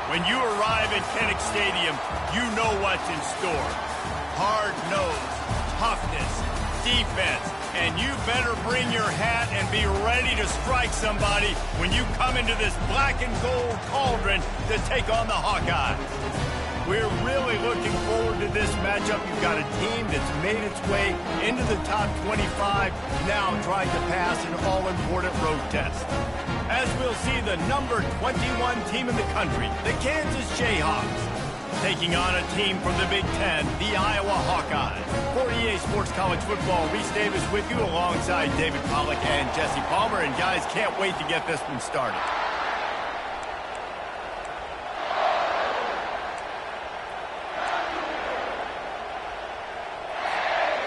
When you arrive at Kinnick Stadium, you know what's in store. Hard nose, toughness, defense, and you better bring your hat and be ready to strike somebody when you come into this black and gold cauldron to take on the Hawkeyes. We're really looking forward to this matchup. You've got a team that's made its way into the top 25, now trying to pass an all-important road test. As we'll see the number 21 team in the country, the Kansas Jayhawks, taking on a team from the Big Ten, the Iowa Hawkeyes. For EA Sports College Football, Reese Davis with you alongside David Pollack and Jesse Palmer. And guys, can't wait to get this one started.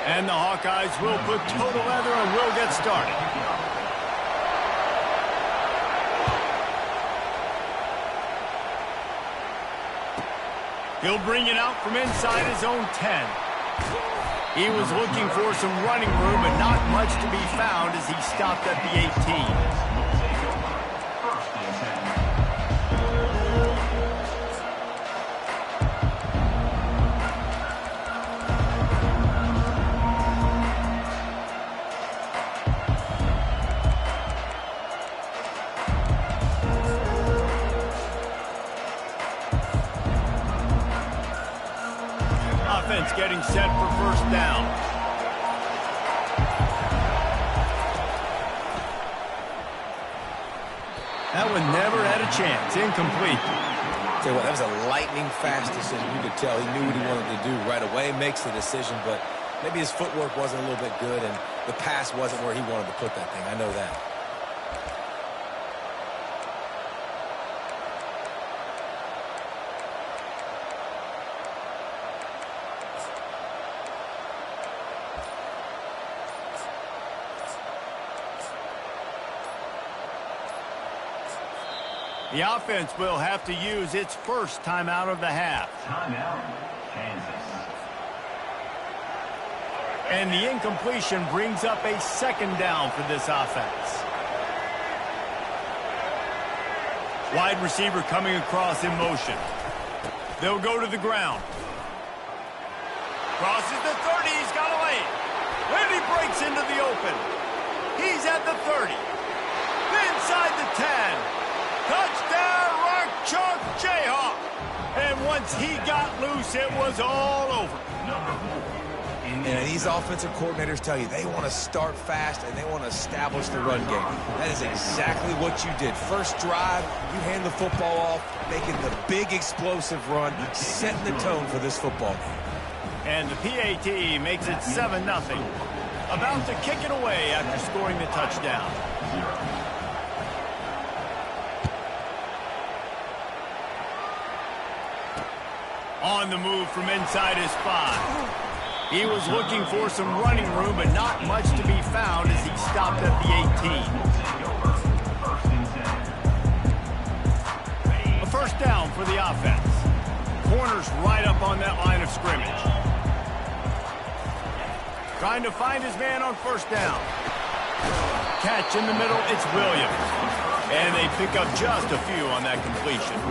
And the Hawkeyes will put toe to leather and will get started. He'll bring it out from inside his own 10. He was looking for some running room, but not much to be found as he stopped at the 18. Getting set for first down. That one never had a chance. Incomplete. Tell you what, that was a lightning fast decision. You could tell he knew what he wanted to do right away. Makes the decision, but maybe his footwork wasn't a little bit good, and the pass wasn't where he wanted to put that thing. I know that. The offense will have to use its first timeout of the half. Timeout, Kansas. And the incompletion brings up a second down for this offense. Wide receiver coming across in motion. They'll go to the ground. Crosses the 30. He's got a lane. Then he breaks into the open. He's at the 30. Inside the 10. Touchdown, Rock Chalk Jayhawk. And once he got loose, it was all over. And these offensive coordinators tell you they want to start fast and they want to establish the run game. That is exactly what you did. First drive, you hand the football off, making the big explosive run, setting the tone for this football game. And the PAT makes it 7-0. About to kick it away after scoring the touchdown. On the move from inside his 5. He was looking for some running room, but not much to be found as he stopped at the 18. A first down for the offense. Corners right up on that line of scrimmage. Trying to find his man on first down. Catch in the middle, it's Williams. And they pick up just a few on that completion.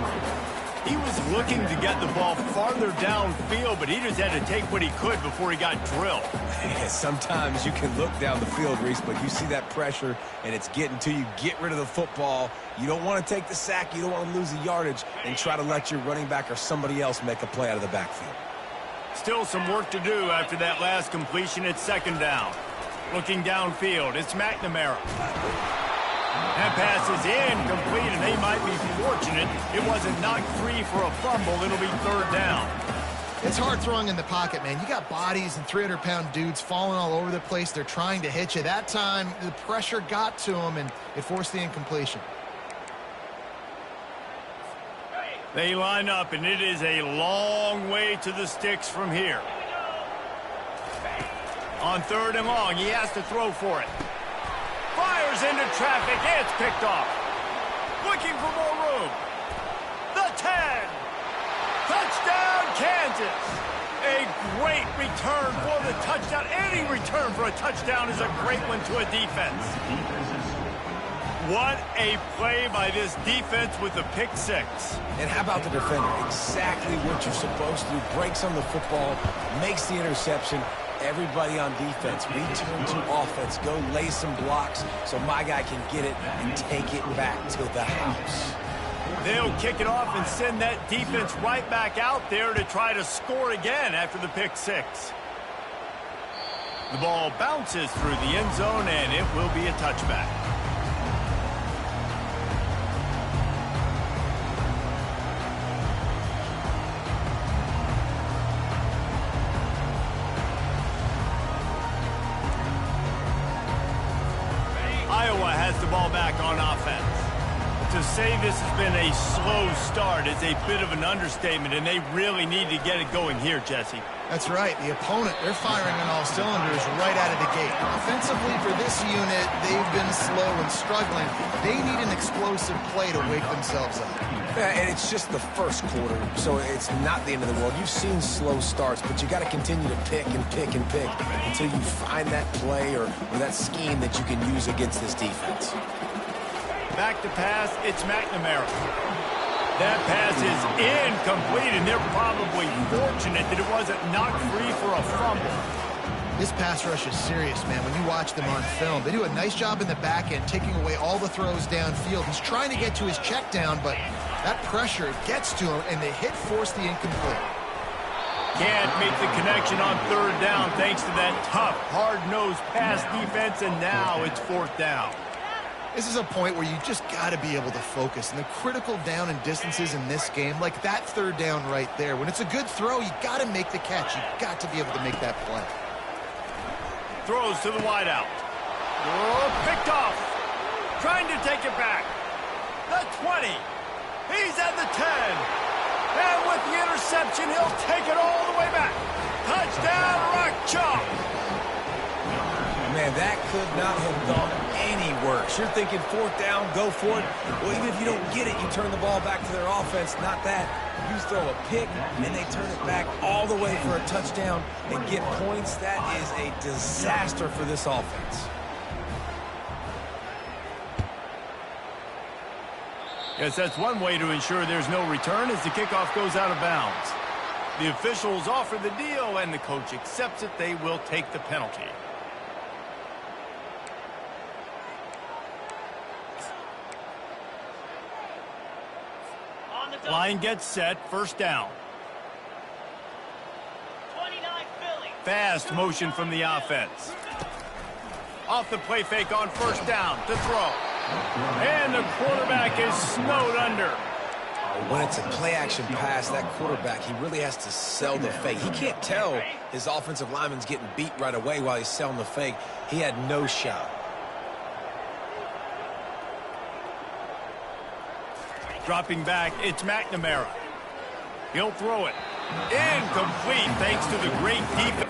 He was looking to get the ball farther downfield, but he just had to take what he could before he got drilled. Yeah, sometimes you can look down the field, Reese, but you see that pressure, and it's getting to you. Get rid of the football. You don't want to take the sack. You don't want to lose the yardage, and try to let your running back or somebody else make a play out of the backfield. Still some work to do after that last completion at second down. Looking downfield, it's McNamara. That pass is incomplete, and they might be fortunate it wasn't knocked free for a fumble. It'll be third down. It's hard throwing in the pocket, man. You got bodies and 300-pound dudes falling all over the place. They're trying to hit you. That time, the pressure got to them, and it forced the incompletion. They line up, and it is a long way to the sticks from here. On third and long, he has to throw for it. Fires into traffic. It's picked off. Looking for more room. The 10. Touchdown, Kansas. A great return for the touchdown. Any return for a touchdown is a great one to a defense. What a play by this defense with the pick six. And how about the defender? Exactly what you're supposed to do. Breaks on the football, makes the interception. Everybody on defense, return to offense. Go lay some blocks so my guy can get it and take it back to the house. They'll kick it off and send that defense right back out there to try to score again after the pick six. The ball bounces through the end zone, and it will be a touchback. Iowa has the ball back on offense. To say this has been a slow start is a bit of an understatement, and they really need to get it going here, Jesse. That's right. The opponent, they're firing on all cylinders right out of the gate. Offensively, for this unit, they've been slow and struggling. They need an explosive play to wake themselves up. Yeah, and it's just the first quarter, so it's not the end of the world. You've seen slow starts, but you got to continue to pick and pick and pick until you find that play or that scheme that you can use against this defense. Back to pass, it's McNamara. That pass is incomplete, and they're probably fortunate that it wasn't knocked free for a fumble. This pass rush is serious, man. When you watch them on film, they do a nice job in the back end, taking away all the throws downfield. He's trying to get to his check down, but that pressure gets to him, and the hit forced the incomplete. Can't make the connection on third down thanks to that tough, hard-nosed pass defense, and now it's fourth down. This is a point where you just got to be able to focus. And the critical down and distances in this game, like that third down right there, when it's a good throw, you got to make the catch. You got to be able to make that play. Throws to the wideout. Oh, picked off. Trying to take it back. The 20. He's at the 10. And with the interception, he'll take it all the way back. Touchdown, Rock Chalk. Man, that could not have gone any worse. You're thinking fourth down, go for it. Well, even if you don't get it, you turn the ball back to their offense. Not that. You throw a pick, and they turn it back all the way for a touchdown and get points. That is a disaster for this offense. Yes, that's one way to ensure there's no return as the kickoff goes out of bounds. The officials offer the deal, and the coach accepts it. They will take the penalty. Line gets set, first down. 29 Philly. Fast motion from the offense. Off the play fake on first down to throw. And the quarterback is snowed under. When it's a play-action pass, that quarterback, he really has to sell the fake. He can't tell his offensive lineman's getting beat right away while he's selling the fake. He had no shot. Dropping back, it's McNamara. He'll throw it. Incomplete thanks to the great defense.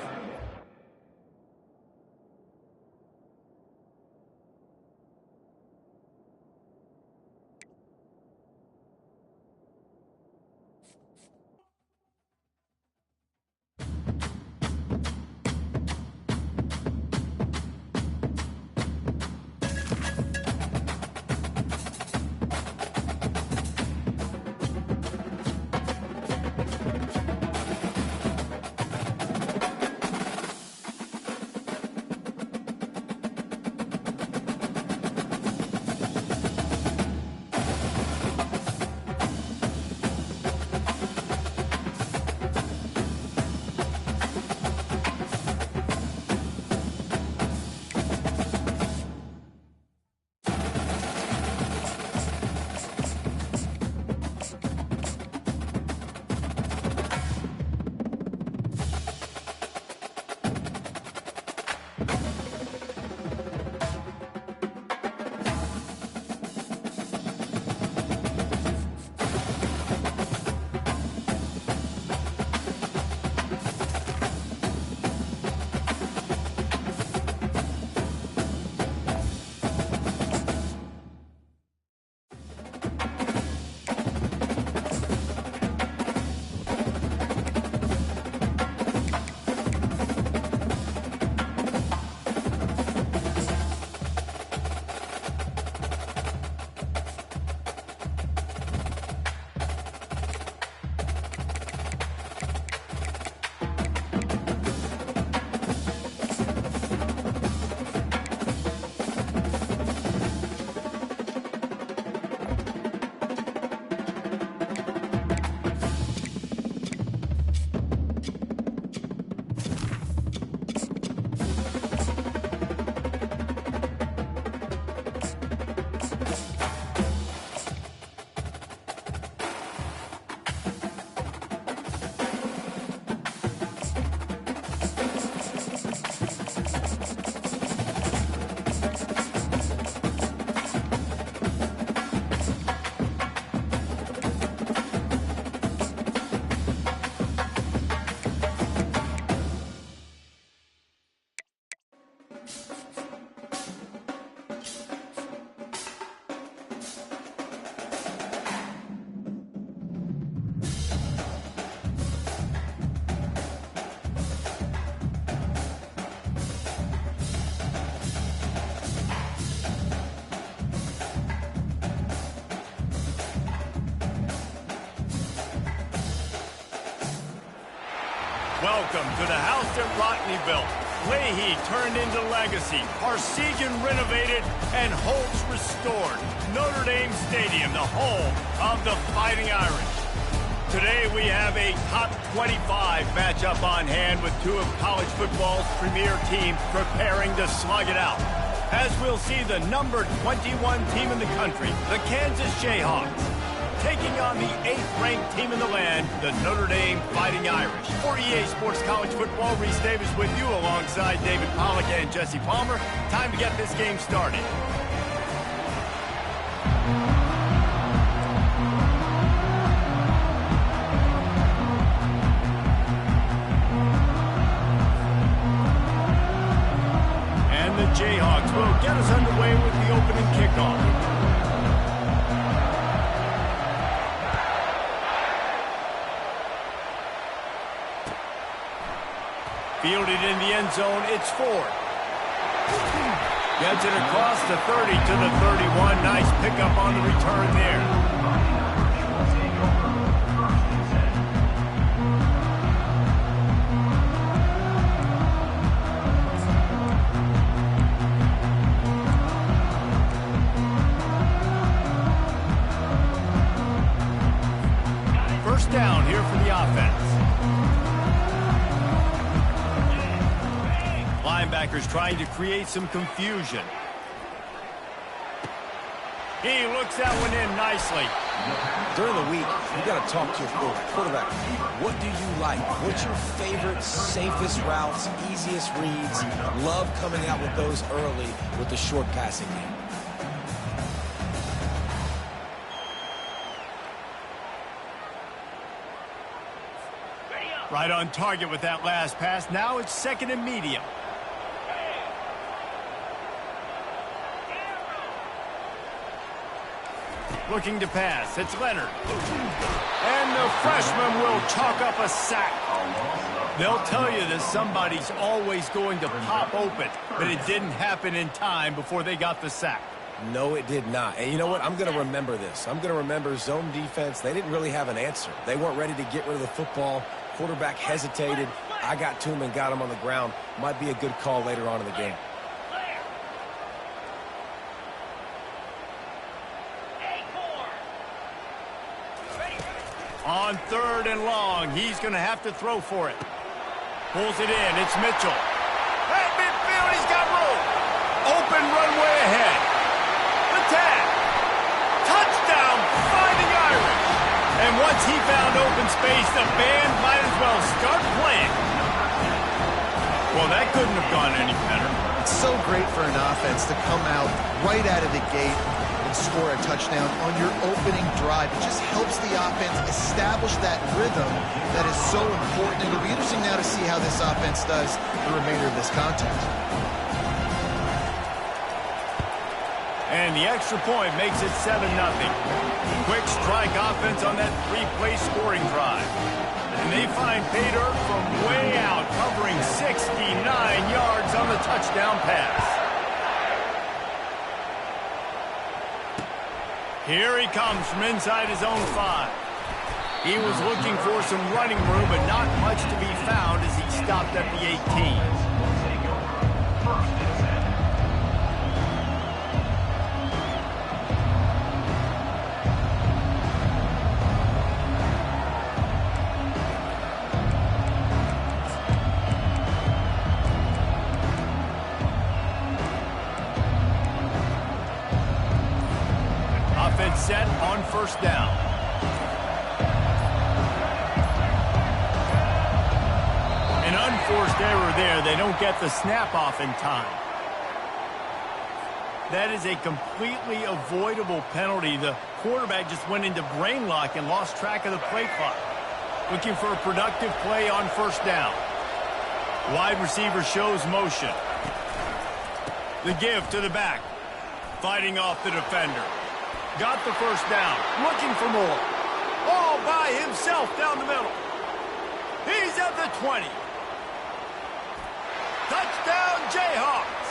Welcome to the house that Rodney built. Leahy turned into legacy. Parsegian renovated and Holtz restored. Notre Dame Stadium, the home of the Fighting Irish. Today we have a top 25 matchup on hand with two of college football's premier teams preparing to slug it out. As we'll see the number 21 team in the country, the Kansas Jayhawks, taking on the 8th-ranked team in the land, the Notre Dame Fighting Irish. For EA Sports College Football, Reese Davis with you alongside David Pollack and Jesse Palmer. Time to get this game started. And the Jayhawks will get us underway with the opening kickoff. Fielded in the end zone, it's Ford. Gets it across the 30 to the 31. Nice pickup on the return there. First down here for the offense. Linebackers trying to create some confusion. He looks that one in nicely. During the week, you got to talk to your quarterback. What do you like? What's your favorite, safest routes, easiest reads? Love coming out with those early with the short passing game. Right on target with that last pass. Now it's second and medium. Looking to pass. It's Leonard. And the freshman will chalk up a sack. They'll tell you that somebody's always going to pop open, but it didn't happen in time before they got the sack. No, it did not. And you know what? I'm going to remember this. I'm going to remember zone defense. They didn't really have an answer. They weren't ready to get rid of the football. Quarterback hesitated. I got to him and got him on the ground. Might be a good call later on in the game. On third and long, he's going to have to throw for it. Pulls it in. It's Mitchell. At midfield, he's got room. Open runway ahead. The tag. Touchdown, Fighting Irish. And once he found open space, the band might as well start playing. Well, that couldn't have gone any better. It's so great for an offense to come out right out of the gate and score a touchdown on your opening drive. It just helps the offense establish that rhythm that is so important. It'll be interesting now to see how this offense does the remainder of this contest. And the extra point makes it 7-0. Quick strike offense on that three-play scoring drive. And they find pay dirt from way out, covering 69 yards on the touchdown pass. Here he comes from inside his own 5. He was looking for some running room, but not much to be found as he stopped at the 18. Set on first down. An unforced error there. They don't get the snap off in time. That is a completely avoidable penalty. The quarterback just went into brain lock and lost track of the play clock. Looking for a productive play on first down. Wide receiver shows motion. The give to the back. Fighting off the defender. Got the first down. Looking for more. All by himself down the middle. He's at the 20. Touchdown, Jayhawks.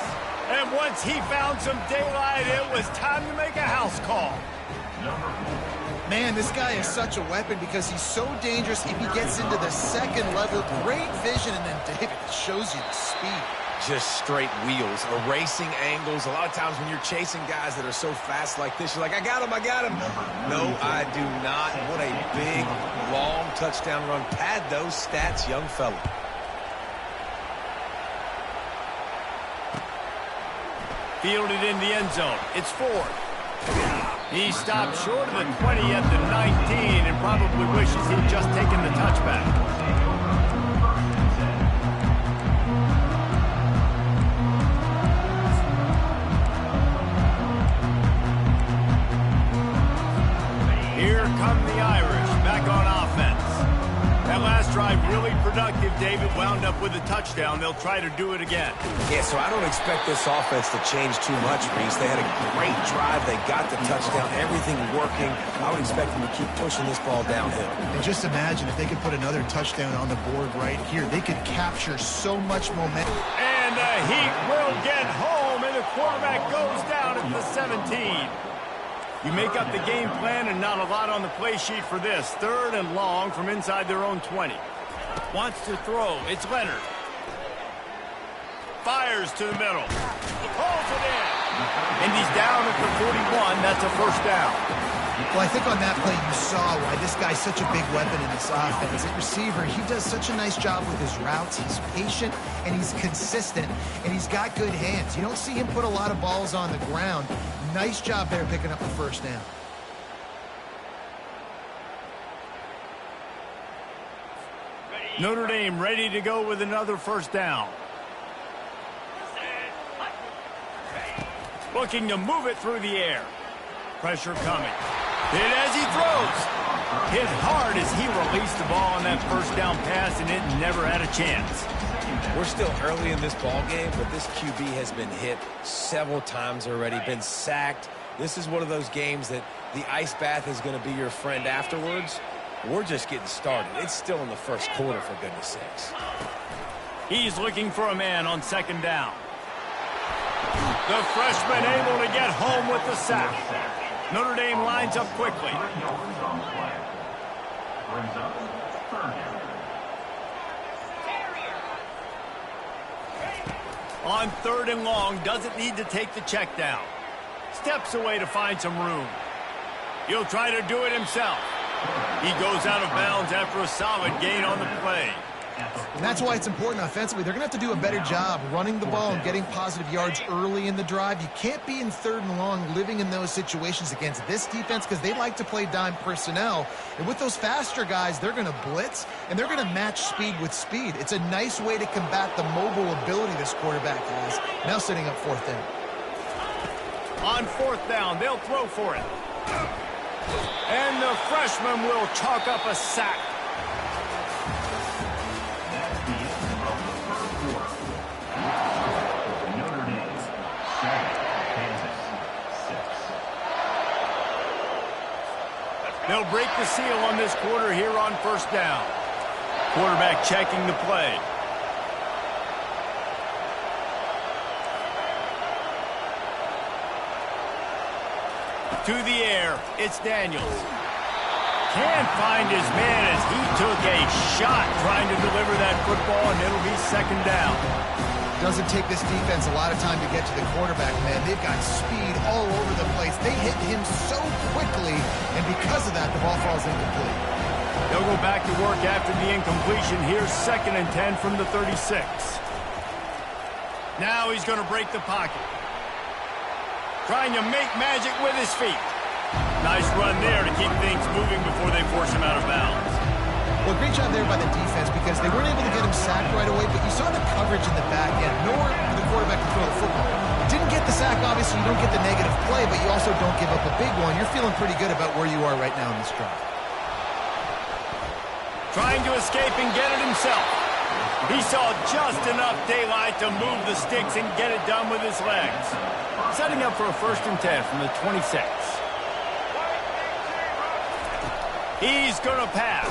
And once he found some daylight, it was time to make a house call. Man, this guy is such a weapon because he's so dangerous if he gets into the second level. Great vision, and then David shows you the speed. Just straight wheels, erasing angles. A lot of times when you're chasing guys that are so fast like this, you're like, I got him, I got him. No, I do not. What a big, long touchdown run. Pad those stats, young fella. Fielded in the end zone. It's Ford. He stopped short of the 20 at the 19 and probably wishes he'd just taken the touchback. Here come the Irish, back on offense. That last drive really productive. David wound up with a touchdown. They'll try to do it again. Yeah, so I don't expect this offense to change too much, Reese. They had a great drive. They got the touchdown. Everything working. I would expect them to keep pushing this ball downhill. And just imagine if they could put another touchdown on the board right here. They could capture so much momentum. And the Heat will get home, and the quarterback goes down at the 17. You make up the game plan and not a lot on the play sheet for this. 3rd and long from inside their own 20. Wants to throw. It's Leonard. Fires to the middle. Pulls it in. And he's down at the 41. That's a first down. Well, I think on that play you saw why this guy's such a big weapon in this offense. At receiver, he does such a nice job with his routes. He's patient, and he's consistent, and he's got good hands. You don't see him put a lot of balls on the ground. Nice job there picking up the first down. Notre Dame ready to go with another first down. Looking to move it through the air. Pressure coming. Hit as he throws. Hit hard as he released the ball on that first down pass, and it never had a chance. We're still early in this ball game, but this QB has been hit several times already, been sacked. This is one of those games that the ice bath is going to be your friend afterwards. We're just getting started. It's still in the first quarter, for goodness sakes. He's looking for a man on second down. The freshman able to get home with the sack. Notre Dame lines up quickly. On 3rd and long, doesn't need to take the check down. Steps away to find some room. He'll try to do it himself. He goes out of bounds after a solid gain on the play. And that's why it's important offensively. They're going to have to do a better job running the ball and getting positive yards early in the drive. You can't be in 3rd and long living in those situations against this defense because they like to play dime personnel. And with those faster guys, they're going to blitz, and they're going to match speed with speed. It's a nice way to combat the mobile ability this quarterback has. Now setting up 4th down. On 4th down, they'll throw for it. And the freshman will chalk up a sack. They'll break the seal on this quarter here on 1st down. Quarterback checking the play. To the air, it's Daniels. Can't find his man as he took a shot trying to deliver that football, and it'll be 2nd down. Doesn't take this defense a lot of time to get to the quarterback, man. They've got speed all over the place. They hit him so quickly, and because of that, the ball falls incomplete. They'll go back to work after the incompletion. Here's 2nd and 10 from the 36. Now he's going to break the pocket. Trying to make magic with his feet. Nice run there to keep things moving before they force him out of bounds. Well, great job there by the defense because they weren't able to get him sacked right away, but you saw the coverage in the back end. Nowhere for the quarterback to throw the football. Didn't get the sack, obviously. You don't get the negative play, but you also don't give up a big one. You're feeling pretty good about where you are right now in this drive. Trying to escape and get it himself. He saw just enough daylight to move the sticks and get it done with his legs. Setting up for a 1st and 10 from the 26. He's going to pass.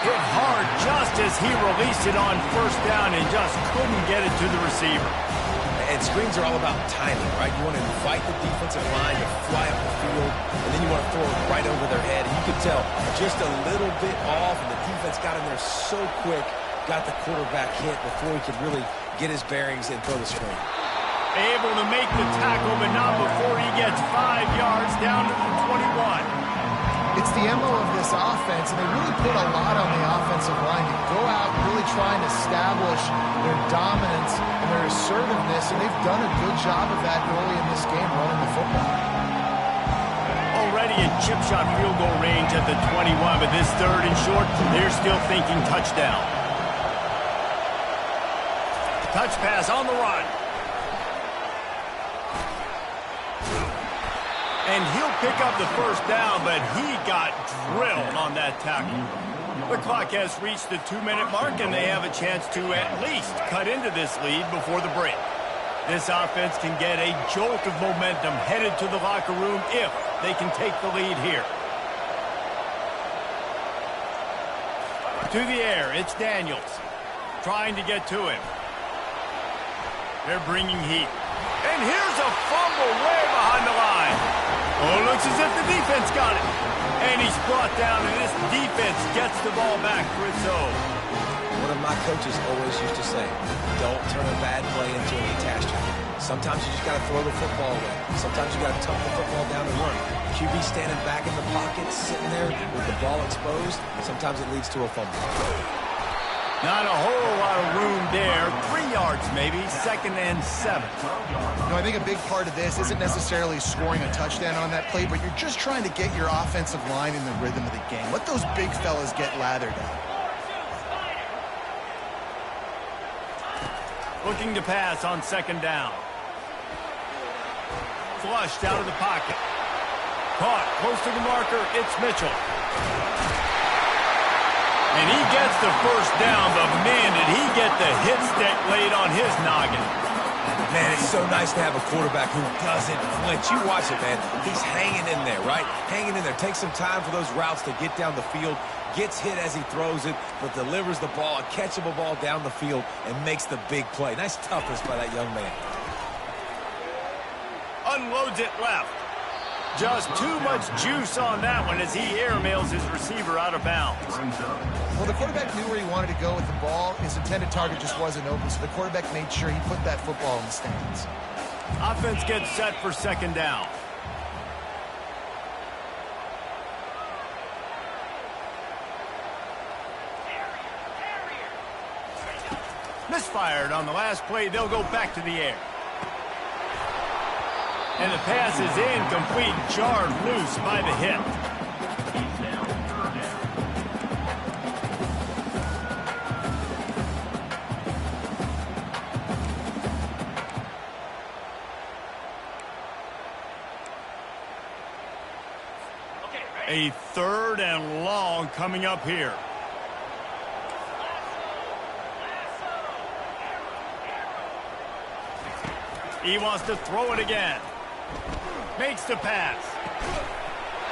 Hit hard just as he released it on 1st down and just couldn't get it to the receiver. And And screens are all about timing, right? You want to invite the defensive line to fly up the field, and then you want to throw it right over their head. And you can tell just a little bit off, and the defense got in there so quick, got the quarterback hit before he could really get his bearings and throw the screen. Able to make the tackle, but not before he gets 5 yards down to the 21. It's the MO of this offense, and they really put a lot on the offensive line to go out really trying to establish their dominance and their assertiveness, and they've done a good job of that early in this game running the football. Already in chip shot field goal range at the 21, but this third and short, they're still thinking touchdown. Touch pass on the run. And he'll pick up the first down, but he got drilled on that tackle. The clock has reached the 2-minute mark, and they have a chance to at least cut into this lead before the break. This offense can get a jolt of momentum headed to the locker room if they can take the lead here. To the air, it's Daniels. Trying to get to him. They're bringing heat. And here's a fumble way behind the line. Oh, looks as if the defense got it. And he's brought down, and this defense gets the ball back for its own. One of my coaches always used to say, don't turn a bad play into a catastrophe. Sometimes you just got to throw the football away. Sometimes you got to tuck the football down and run. QB standing back in the pocket, sitting there with the ball exposed. Sometimes it leads to a fumble. Not a whole lot of room there. 3 yards maybe, 2nd and 7. I think a big part of this isn't necessarily scoring a touchdown on that play, but you're just trying to get your offensive line in the rhythm of the game. Let those big fellas get lathered up. Looking to pass on 2nd down. Flushed out of the pocket. Caught close to the marker. It's Mitchell. And he gets the first down, but man, did he get the hit stick laid on his noggin. Man, it's so nice to have a quarterback who doesn't flinch. You watch it, man. He's hanging in there, right? Hanging in there. Takes some time for those routes to get down the field. Gets hit as he throws it, but delivers the ball, a catchable ball down the field, and makes the big play. Nice toughness by that young man. Unloads it left. Just too much juice on that one as he airmails his receiver out of bounds. Well, the quarterback knew where he wanted to go with the ball. His intended target just wasn't open, so the quarterback made sure he put that football in the stands. Offense gets set for 2nd down. Misfired on the last play. They'll go back to the air. And the pass is incomplete, jarred loose by the hip. A 3rd and long coming up here. He wants to throw it again. Makes the pass.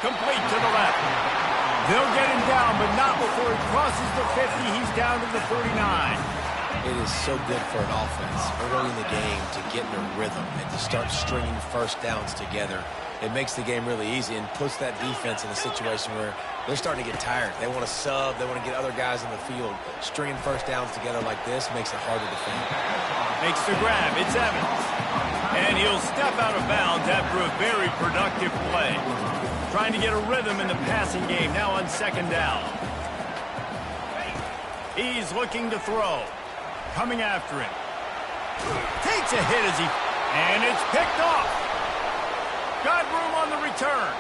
Complete to the left. They'll get him down, but not before he crosses the 50. He's down to the 49. It is so good for an offense early in the game to get in a rhythm and to start stringing first downs together. It makes the game really easy and puts that defense in a situation where they're starting to get tired. They want to sub. They want to get other guys in the field. Stringing first downs together like this makes it harder to defend. Makes the grab. It's Evans. And he'll step out of bounds after a very productive play. Trying to get a rhythm in the passing game now on 2nd down. He's looking to throw. Coming after him. Takes a hit as he... And it's picked off. Got room on the return.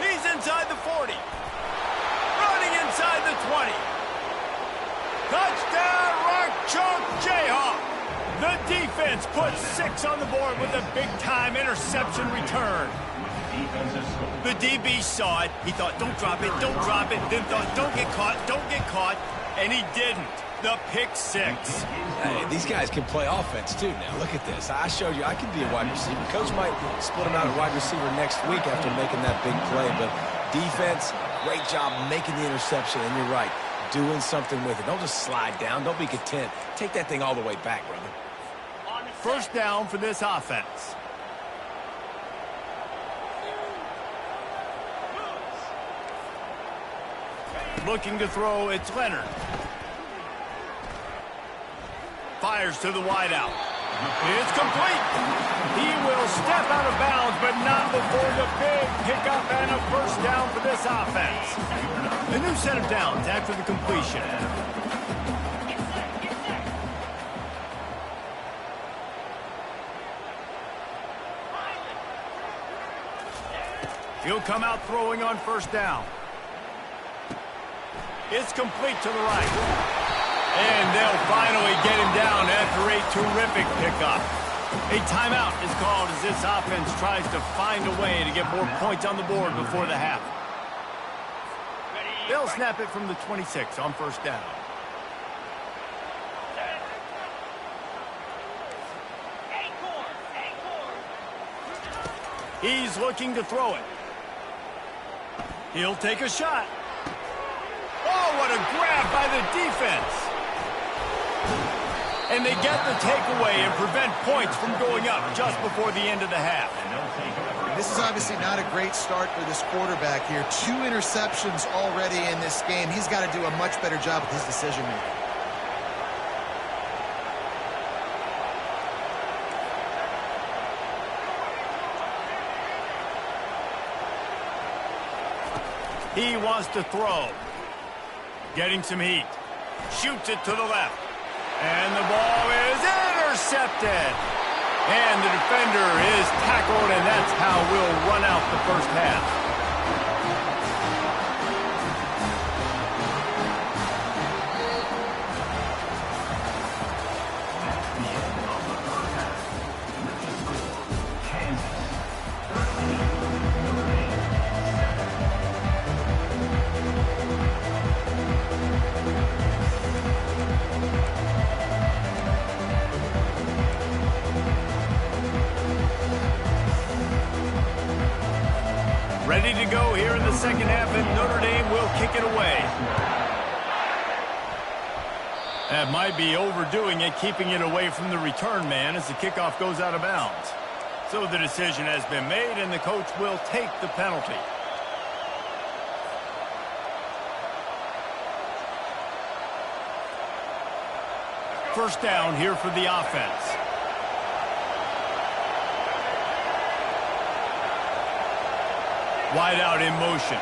He's inside the 40. Running inside the 20. Touchdown, Rock Chalk Jayhawk. The defense puts 6 on the board with a big-time interception return. The DB saw it. He thought, don't drop it, don't drop it. Then thought, don't get caught. And he didn't. The pick 6. Hey, these guys can play offense, too, now. Look at this. I showed you I can be a wide receiver. Coach might split him out at wide receiver next week after making that big play. But defense, great job making the interception. And you're right, doing something with it. Don't just slide down. Don't be content. Take that thing all the way back, brother. first down for this offense. Looking to throw, it's Leonard. Fires to the wideout. It's complete. He will step out of bounds, but not before the big pickup and a first down for this offense. A new set of downs after the completion. He'll come out throwing on first down. It's complete to the right. And they'll finally get him down after a terrific pickup. A timeout is called as this offense tries to find a way to get more points on the board before the half. They'll snap it from the 26 on first down. He's looking to throw it. He'll take a shot. Oh, what a grab by the defense. And they get the takeaway and prevent points from going up just before the end of the half. This is obviously not a great start for this quarterback here. 2 interceptions already in this game. He's got to do a much better job with his decision-making. He wants to throw. Getting some heat. Shoots it to the left. And the ball is intercepted. And the defender is tackled, and that's how we'll run out the first half. Ready to go here in the second half, and Notre Dame will kick it away. That might be overdoing it, keeping it away from the return man as the kickoff goes out of bounds. So the decision has been made, and the coach will take the penalty. First down here for the offense. Wide out in motion.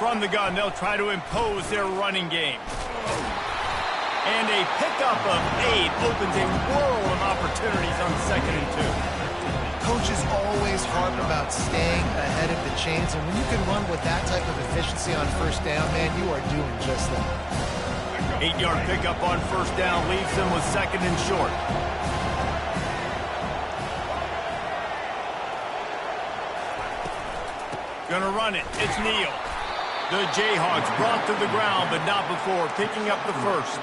From the gun, they'll try to impose their running game. And a pickup of 8 opens a world of opportunities on 2nd and 2. Coaches always harp about staying ahead of the chains, and when you can run with that type of efficiency on first down, man, you are doing just that. 8-yard pickup on first down leaves them with 2nd and short. Gonna run it. It's Neal. The Jayhawks brought to the ground, but not before picking up the first.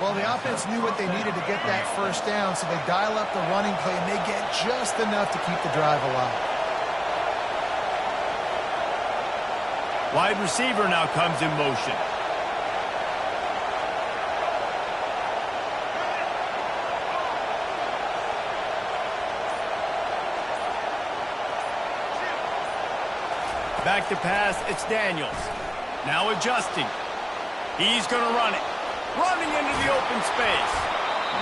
Well, the offense knew what they needed to get that first down, so they dial up the running play, and they get just enough to keep the drive alive. Wide receiver now comes in motion. Back to pass, it's Daniels. Now adjusting. He's going to run it. Running into the open space.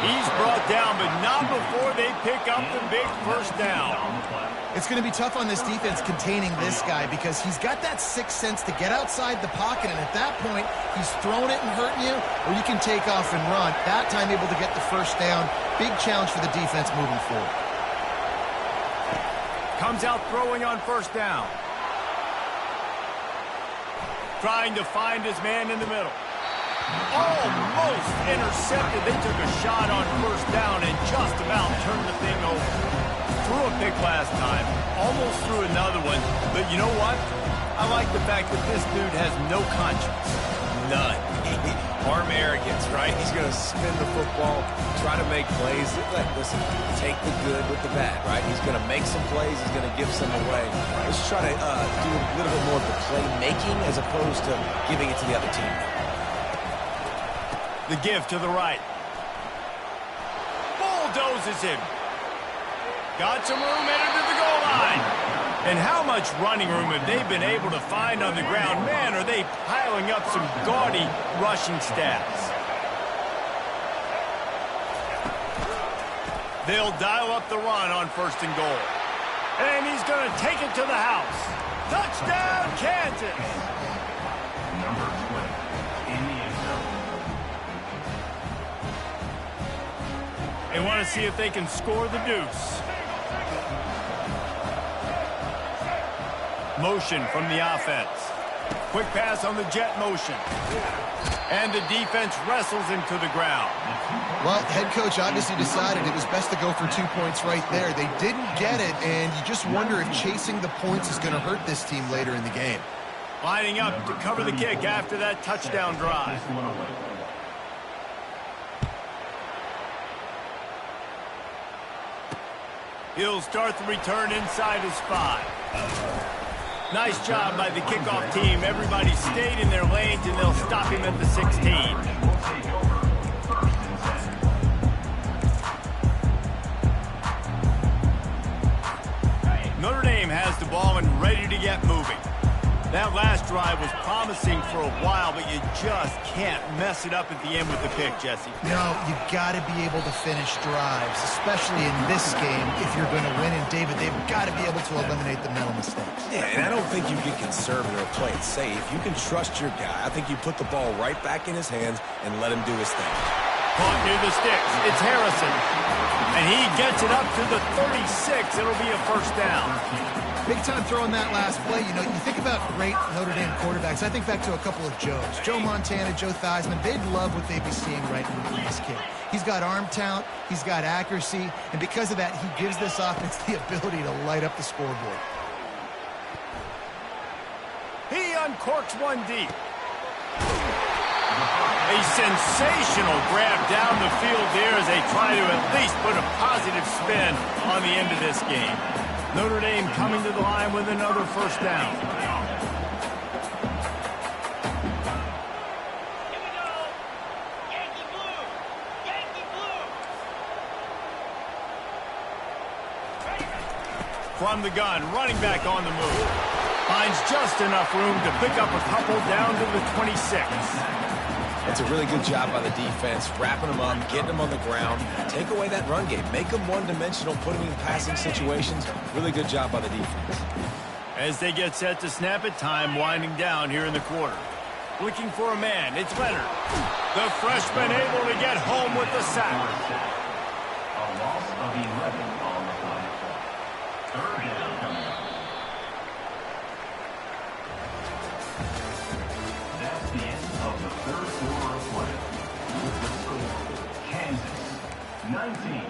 He's brought down, but not before they pick up the big first down. It's going to be tough on this defense containing this guy because he's got that sixth sense to get outside the pocket, and at that point, he's throwing it and hurting you, or you can take off and run. That time able to get the first down. Big challenge for the defense moving forward. Comes out throwing on first down. Trying to find his man in the middle. Almost intercepted. They took a shot on first down and just about turned the thing over. Threw a pick last time. Almost threw another one. But you know what? I like the fact that this dude has no conscience. None. Arm arrogance, right? He's going to spin the football, try to make plays. Listen, take the good with the bad, right? He's going to make some plays. He's going to give some away. Let's try to do a little bit more of the playmaking as opposed to giving it to the other team. The give to the right. Bulldozes him. Got some room headed to the goal line. And how much running room have they been able to find on the ground? Man, are they piling up some gaudy rushing stats. They'll dial up the run on 1st and goal. And he's going to take it to the house. Touchdown, Kansas! Number 20 in the end zone. They want to see if they can score the deuce. Motion from the offense. Quick pass on the jet motion. And the defense wrestles him to the ground. Well, head coach obviously decided it was best to go for 2 points right there. They didn't get it, and you just wonder if chasing the points is going to hurt this team later in the game. Lining up to cover the kick after that touchdown drive. He'll start the return inside his 5. Nice job by the kickoff team. Everybody stayed in their lanes, and they'll stop him at the 16. Notre Dame has the ball and ready to get moving. That last drive was promising for a while, but you just can't mess it up at the end with the pick, Jesse. No, you got to be able to finish drives, especially in this game if you're going to win. And, David, they've got to be able to eliminate the mental mistakes. Yeah, and I don't think you get conservative or play it safe. You can trust your guy. I think you put the ball right back in his hands and let him do his thing. Caught near the sticks. It's Harrison. And he gets it up to the 36. It'll be a 1st down. Big time throwing that last play. You know, you think about great Notre Dame quarterbacks. I think back to a couple of Joes. Joe Montana, Joe Theismann. They'd love what they'd be seeing right in this kid. He's got arm talent. He's got accuracy. And because of that, he gives this offense the ability to light up the scoreboard. He uncorks one deep. A sensational grab down the field there as they try to at least put a positive spin on the end of this game. Notre Dame coming to the line with another 1st down. From the gun, running back on the move. Finds just enough room to pick up a couple down to the 26. That's a really good job by the defense, wrapping them up, getting them on the ground. Take away that run game. Make them one-dimensional, put them in passing situations. Really good job by the defense. As they get set to snap it, time winding down here in the quarter. Looking for a man. It's Leonard. The freshman able to get home with the sack. A loss of 11 on the play. 3rd down coming up. That's the end of the 3rd quarter of play. With the score, Kansas 19,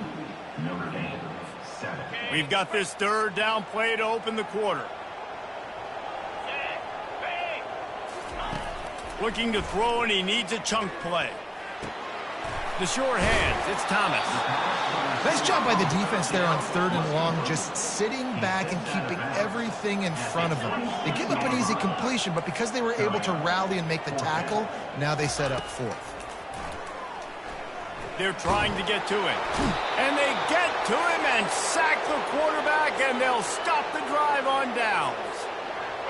Notre Dame 7. We've got this 3rd down play to open the quarter. Looking to throw, and he needs a chunk play. The short hands, it's Thomas. Nice job by the defense there on 3rd and long, just sitting back and keeping everything in front of them. They give up an easy completion, but because they were able to rally and make the tackle, now they set up 4th. They're trying to get to him. And they get to him and sack the quarterback, and they'll stop the drive on downs.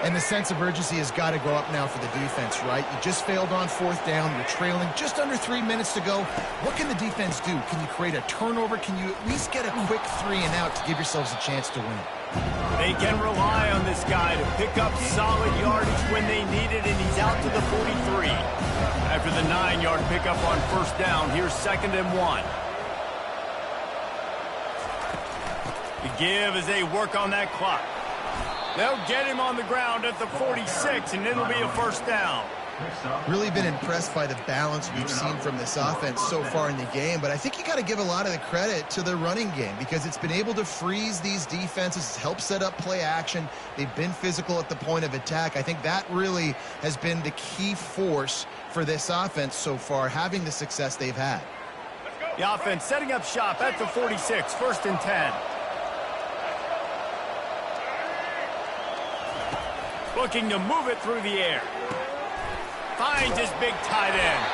And the sense of urgency has got to go up now for the defense, right? You just failed on 4th down. You're trailing just under 3 minutes to go. What can the defense do? Can you create a turnover? Can you at least get a quick 3 and out to give yourselves a chance to win? They can rely on this guy to pick up solid yardage when they need it, and he's out to the 43. After the 9-yard pickup on 1st down, here's 2nd and 1. The give as they work on that clock. They'll get him on the ground at the 46, and it'll be a 1st down. Really been impressed by the balance we've seen from this offense so far in the game, but I think you got to give a lot of the credit to the running game because it's been able to freeze these defenses, help set up play action. They've been physical at the point of attack. I think that really has been the key force for this offense so far, having the success they've had. The offense setting up shop at the 46, 1st and 10. Looking to move it through the air. Finds his big tight end.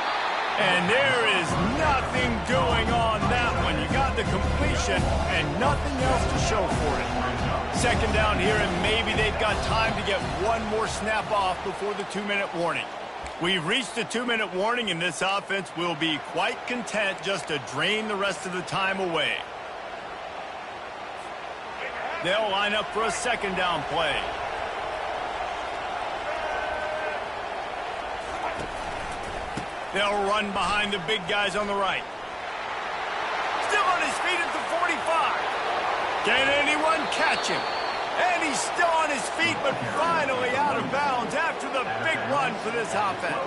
And there is nothing doing on that one. You got the completion and nothing else to show for it. Second down here, and maybe they've got time to get one more snap off before the 2-minute warning. We've reached the 2-minute warning, and this offense will be quite content just to drain the rest of the time away. They'll line up for a second down play. They'll run behind the big guys on the right. Still on his feet at the 45. Can anyone catch him? And he's still on his feet, but finally out of bounds after the big run for this offense.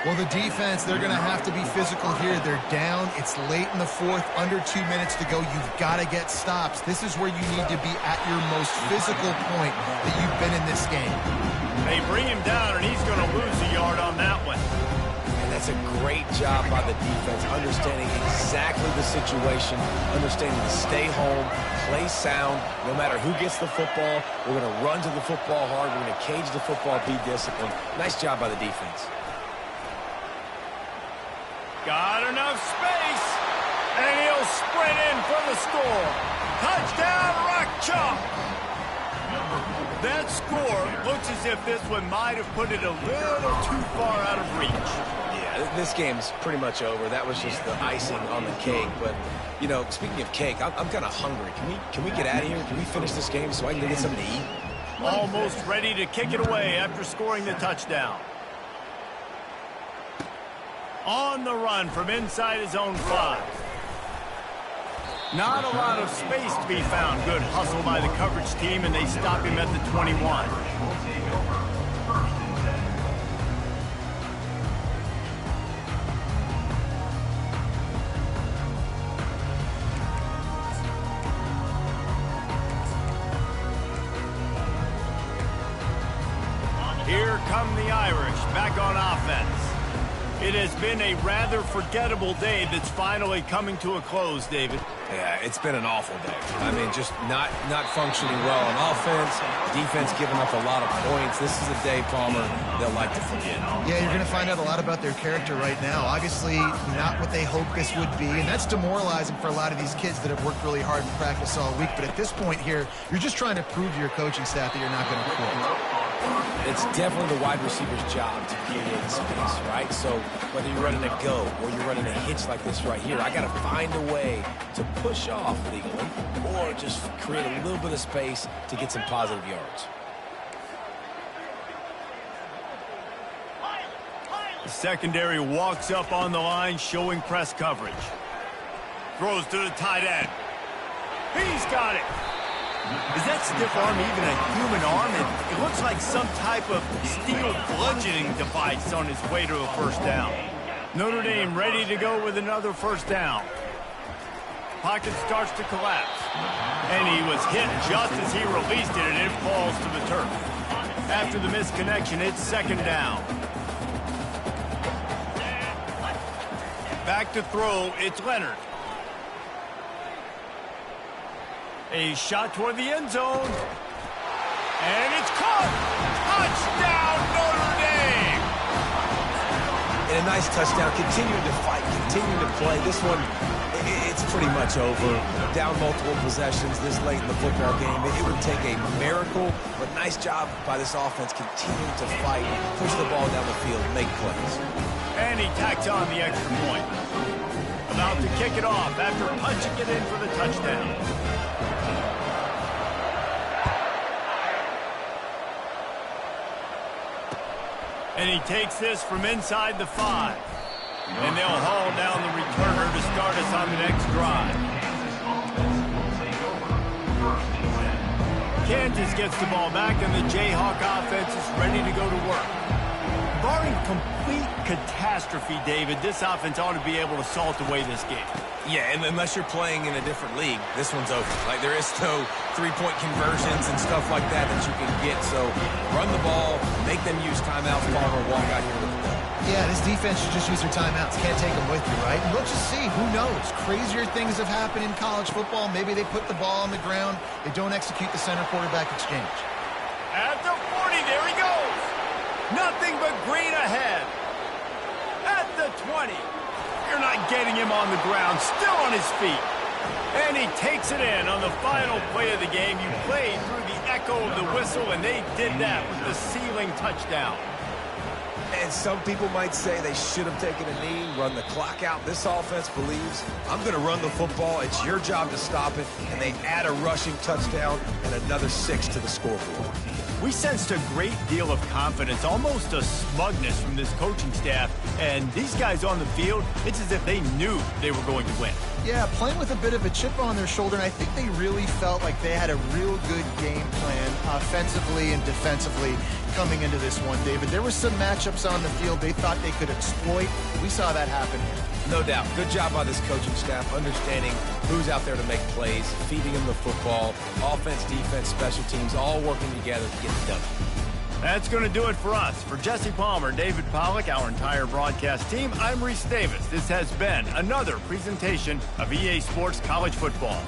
Well, the defense, they're going to have to be physical here. They're down. It's late in the fourth, under 2 minutes to go. You've got to get stops. This is where you need to be at your most physical point that you've been in this game. They bring him down, and he's going to lose a yard on that one. And that's a great job by the defense, understanding exactly the situation, understanding to stay home, play sound. No matter who gets the football, we're going to run to the football hard. We're going to cage the football, be disciplined. Nice job by the defense. Got enough space, and he'll sprint in for the score. Touchdown, Rock Chalk. That score looks as if this one might have put it a little too far out of reach. Yeah, this game's pretty much over. That was just the icing on the cake. But, you know, speaking of cake, I'm kind of hungry. Can we get out of here? Can we finish this game so I can go get something to eat? Almost ready to kick it away after scoring the touchdown. On the run from inside his own 5. Not a lot of space to be found. Good hustle by the coverage team, and they stop him at the 21. Here come the Irish, back on offense. It has been a rather forgettable day that's finally coming to a close, David. Yeah, it's been an awful day. I mean, just not functioning well on offense, defense giving up a lot of points. This is a day, Palmer, they'll like to forget. Yeah, you're going to find out a lot about their character right now. Obviously, not what they hoped this would be, and that's demoralizing for a lot of these kids that have worked really hard in practice all week. But at this point here, you're just trying to prove to your coaching staff that you're not going to quit. It's definitely the wide receiver's job to create space, right? So whether you're running a go or you're running a hitch like this right here, I got to find a way to push off legally or just create a little bit of space to get some positive yards. The secondary walks up on the line, showing press coverage. Throws to the tight end. He's got it. Is that stiff arm even a human arm? It looks like some type of steel bludgeoning device on his way to a first down. Notre Dame ready to go with another first down. Pocket starts to collapse. And he was hit just as he released it, and it falls to the turf. After the misconnection, it's second down. Back to throw, it's Leonard. A shot toward the end zone. And it's caught. Touchdown, Notre Dame. And a nice touchdown. Continuing to fight, continuing to play. This one, it's pretty much over. Down multiple possessions this late in the football game. It would take a miracle, but nice job by this offense continuing to fight, push the ball down the field, make plays. And he tacks on the extra point. About to kick it off after punching it in for the touchdown. And he takes this from inside the 5. And they'll haul down the returner to start us on the next drive. Kansas gets the ball back, and the Jayhawk offense is ready to go to work. Barring complete catastrophe, David, this offense ought to be able to salt away this game. Yeah, and unless you're playing in a different league, this one's over. Like, there is no three-point conversions and stuff like that you can get. So run the ball, make them use timeouts, Palmer, walk out here with the ball. Yeah, this defense should just use their timeouts. Can't take them with you, right? And we'll just see. Who knows? Crazier things have happened in college football. Maybe they put the ball on the ground. They don't execute the center-quarterback exchange. At the 40, there he goes. Nothing but green ahead. At the the 20. You're not getting him on the ground, still on his feet. And he takes it in on the final play of the game. You played through the echo of the whistle, and they did that with the ceiling touchdown. And some people might say they should have taken a knee, run the clock out. This offense believes, I'm going to run the football. It's your job to stop it. And they add a rushing touchdown and another 6 to the scoreboard. We sensed a great deal of confidence, almost a smugness from this coaching staff. And these guys on the field, it's as if they knew they were going to win. Yeah, playing with a bit of a chip on their shoulder, and I think they really felt like they had a real good game plan offensively and defensively coming into this one, David. There were some matchups on the field they thought they could exploit. We saw that happen here. No doubt. Good job by this coaching staff, understanding who's out there to make plays, feeding them the football, offense, defense, special teams, all working together to get it done. That's going to do it for us. For Jesse Palmer, David Pollack, our entire broadcast team, I'm Reese Davis. This has been another presentation of EA Sports College Football.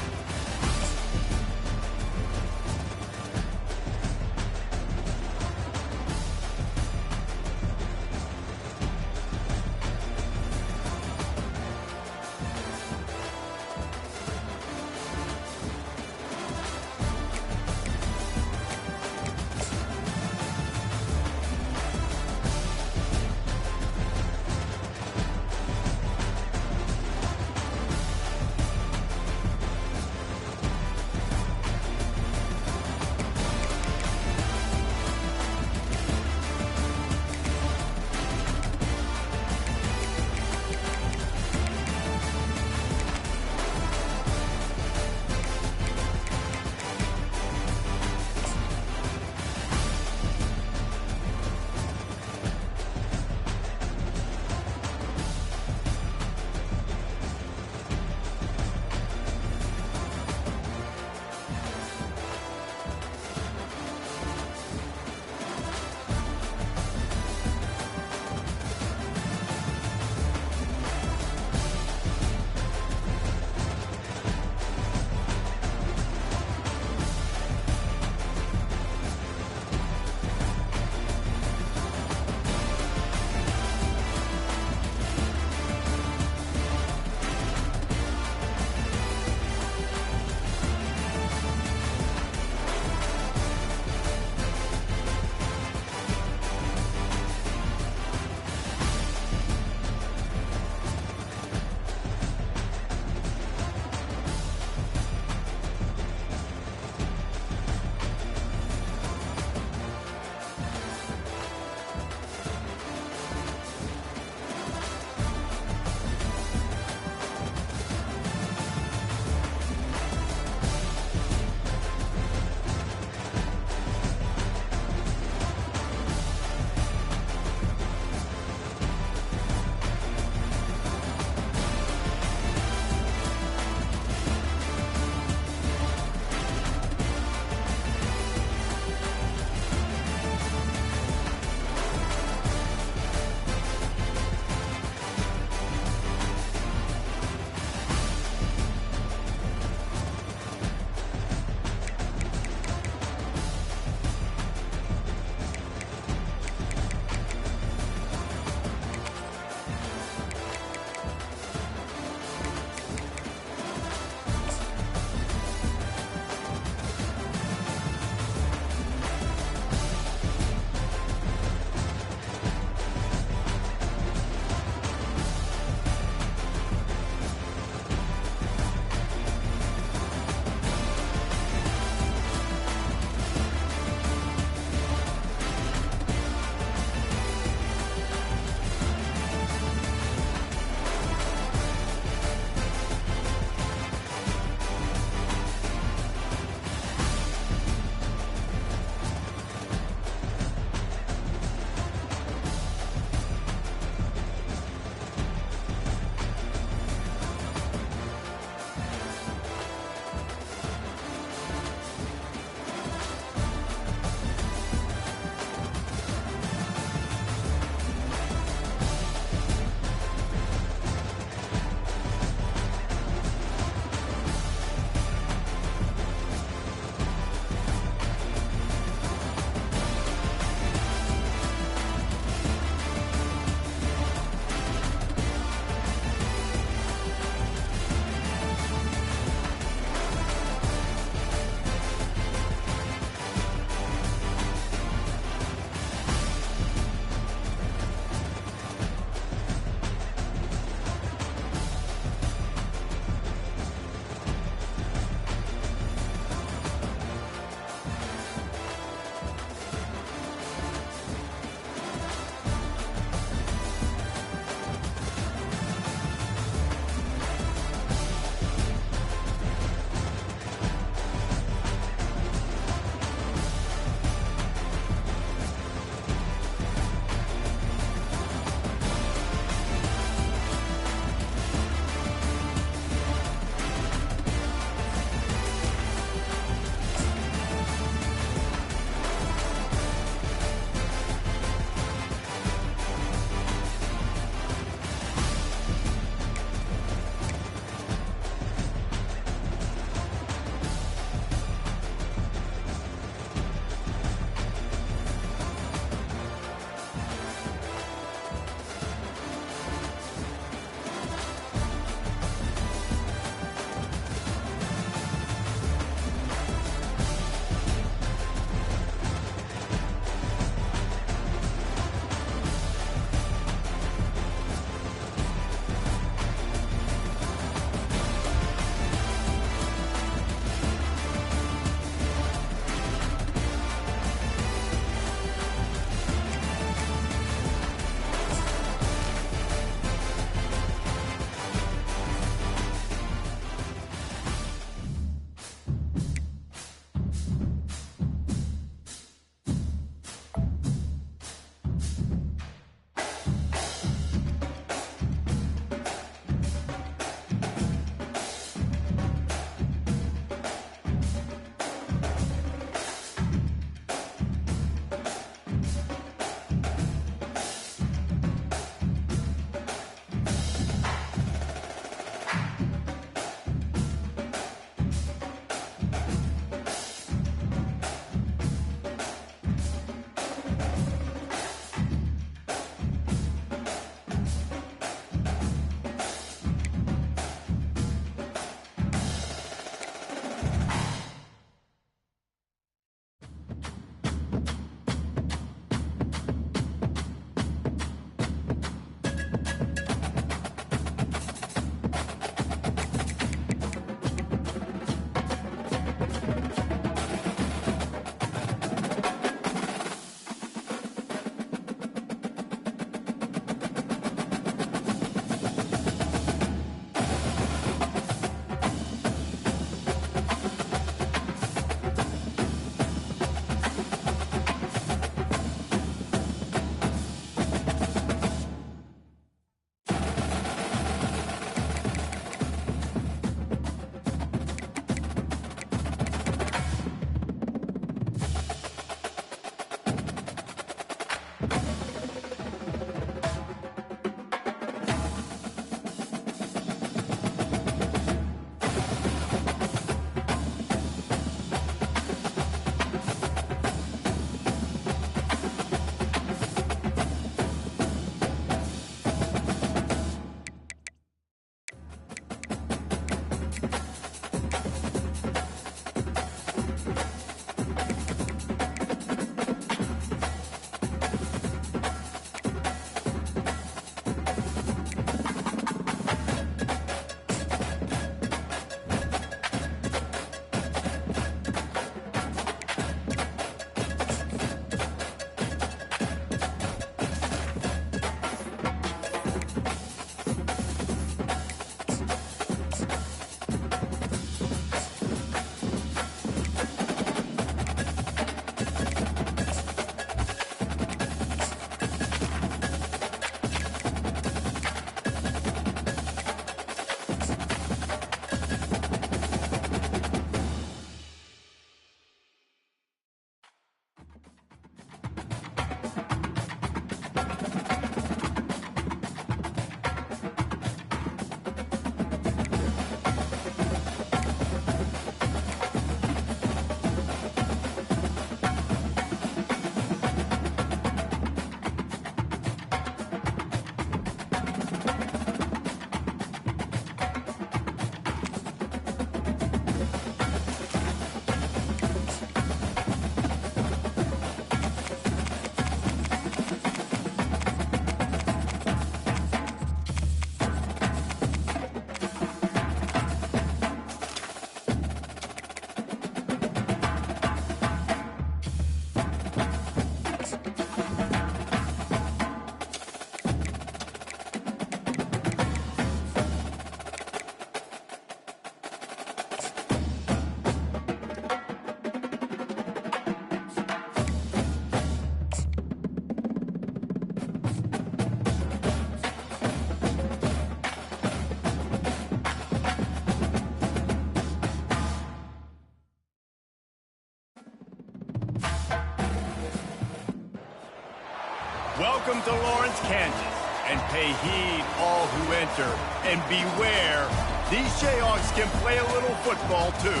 Welcome to Lawrence, Kansas, and pay heed all who enter, and beware, these Jayhawks can play a little football too.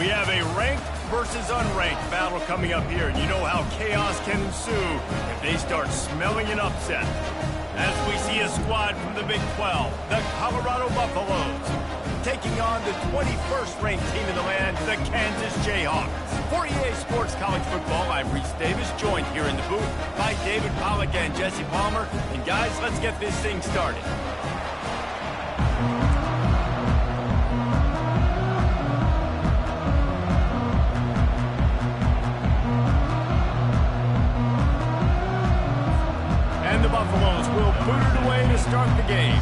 We have a ranked versus unranked battle coming up here, and you know how chaos can ensue if they start smelling an upset. As we see a squad from the Big 12, the Colorado Buffaloes, taking on the 21st ranked team in the land, the Kansas Jayhawks. For EA Sports College Football, I'm Reese Davis, joined here in the booth by David Pollack and Jesse Palmer. And guys, let's get this thing started. And the Buffaloes will boot it away to start the game.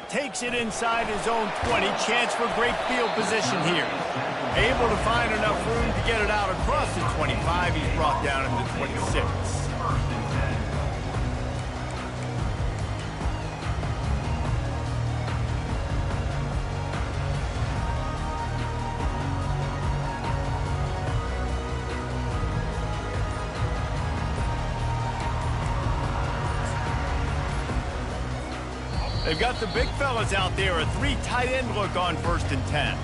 Takes it inside his own 20. Chance for great field position here. Able to find enough room to get it out across the 25. He's brought down at the 26. They've got the big fellas out there, a 3 tight end look on 1st and 10.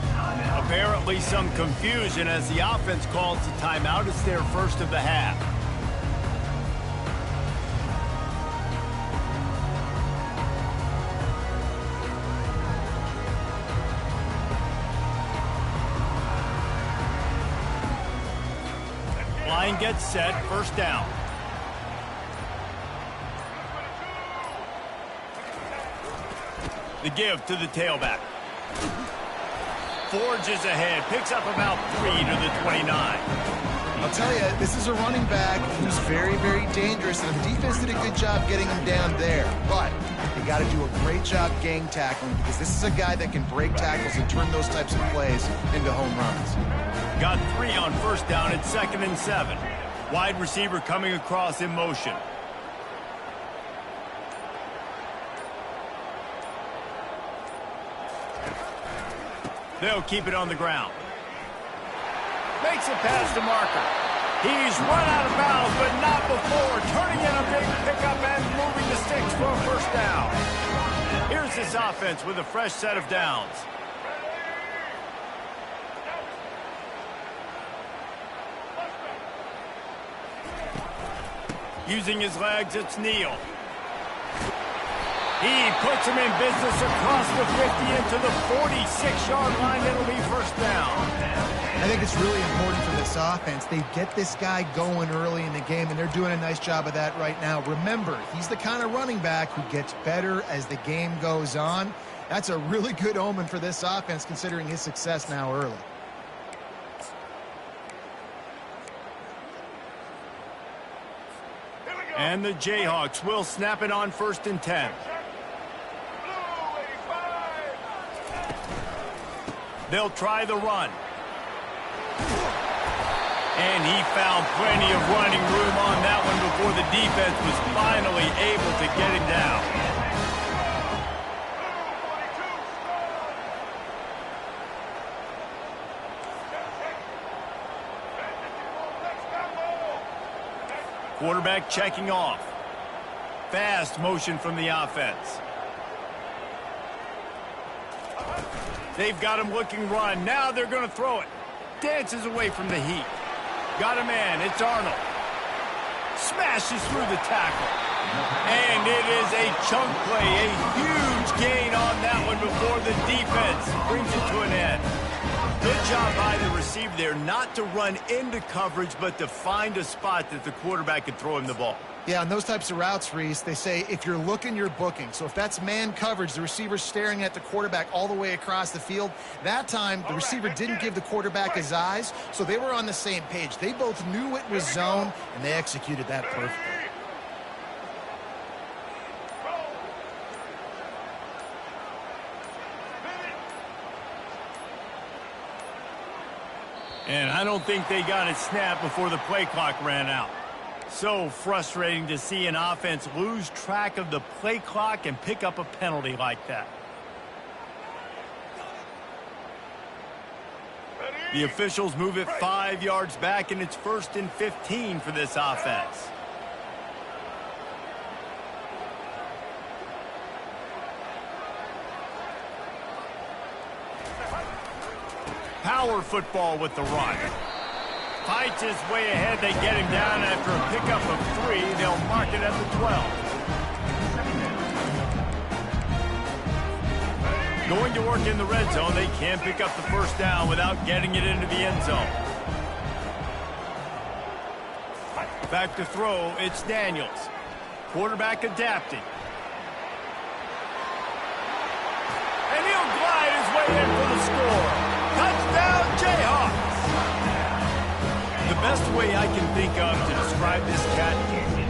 Apparently some confusion as the offense calls the timeout. It's their first of the half. Line gets set, 1st down. The give to the tailback. Forges ahead, picks up about 3 to the 29. I'll tell you, this is a running back who's very, very dangerous, and the defense did a good job getting him down there. But you got to do a great job gang tackling, because this is a guy that can break tackles and turn those types of plays into home runs. Got 3 on 1st down at 2nd and 7. Wide receiver coming across in motion. They'll keep it on the ground. Makes it past the marker. He's run out of bounds, but not before. Turning in a big pickup and moving the sticks for a 1st down. Here's this offense with a fresh set of downs. Using his legs, it's Neal. He puts him in business across the 50 into the 46-yard line. It'll be 1st down. I think it's really important for this offense. They get this guy going early in the game, and they're doing a nice job of that right now. Remember, he's the kind of running back who gets better as the game goes on. That's a really good omen for this offense, considering his success now early. And the Jayhawks will snap it on 1st and 10. They'll try the run. And he found plenty of running room on that one before the defense was finally able to get him down. Quarterback checking off. Fast motion from the offense. They've got him looking run. Now they're going to throw it. Dances away from the heat. Got a man. It's Arnold. Smashes through the tackle. And it is a chunk play. A huge gain on that one before the defense brings it to an end. Good job by the receiver there not to run into coverage, but to find a spot that the quarterback could throw him the ball. Yeah, on those types of routes, Reese, they say if you're looking, you're booking. So if that's man coverage, the receiver's staring at the quarterback all the way across the field. That time, the receiver didn't give the quarterback his eyes, so they were on the same page. They both knew it was zone, and they executed that perfectly. And I don't think they got it snapped before the play clock ran out. So frustrating to see an offense lose track of the play clock and pick up a penalty like that. Ready? The officials move it 5 yards back, and it's 1st and 15 for this offense. Power football with the run. Fights his way ahead. They get him down after a pickup of 3. They'll mark it at the 12. Going to work in the red zone. They can't pick up the first down without getting it into the end zone. Back to throw. It's Daniels. Quarterback adapting. And he'll glide his way in for the score. Touchdown, Jayhawks! The best way I can think of to describe this cat,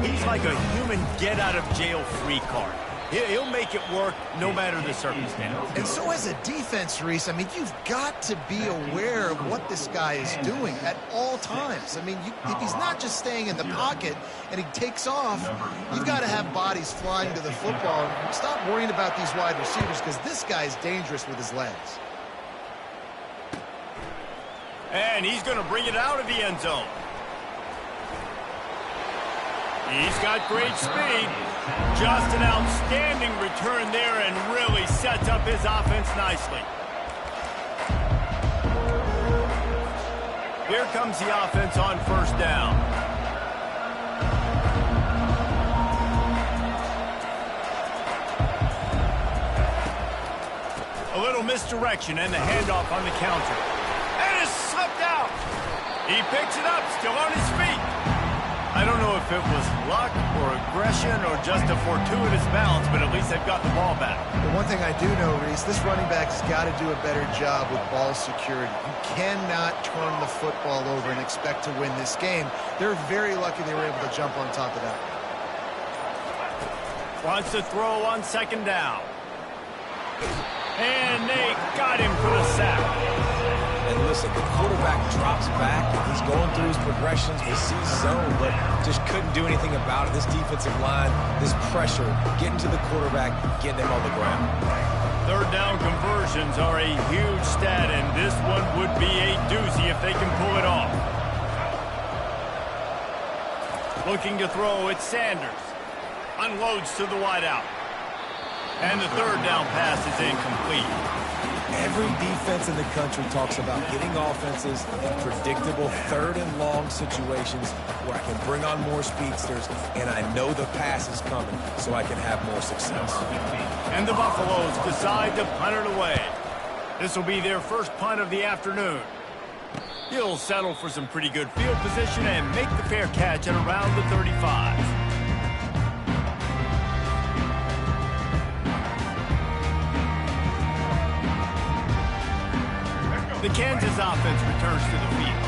he's like a human get-out-of-jail-free card. He'll make it work no matter the circumstance. And so as a defense, Reese, I mean, you've got to be aware of what this guy is doing at all times. I mean, if he's not just staying in the pocket and he takes off, you've got to have bodies flying to the football. And stop worrying about these wide receivers because this guy is dangerous with his legs. And he's going to bring it out of the end zone. He's got great speed. Just an outstanding return there and really sets up his offense nicely. Here comes the offense on first down. A little misdirection and the handoff on the counter. And it's slipped out. He picks it up, still on his feet. I don't know if it was luck or aggression or just a fortuitous bounce, but at least they've got the ball back. The one thing I do know, Reese, this running back has got to do a better job with ball security. You cannot turn the football over and expect to win this game. They're very lucky they were able to jump on top of that. Wants to throw on second down. And they got him for the sack. And listen, the quarterback drops back. He's going through his progressions. We see zone, but just couldn't do anything about it. This defensive line, this pressure, getting to the quarterback, getting him on the ground. Third down conversions are a huge stat, and this one would be a doozy if they can pull it off. Looking to throw, it's Sanders. Unloads to the wideout. And the third down pass is incomplete. Every defense in the country talks about getting offenses in predictable third and long situations where I can bring on more speedsters and I know the pass is coming so I can have more success. And the Buffaloes decide to punt it away. This will be their first punt of the afternoon. He'll settle for some pretty good field position and make the fair catch at around the 35. The Kansas offense returns to the field.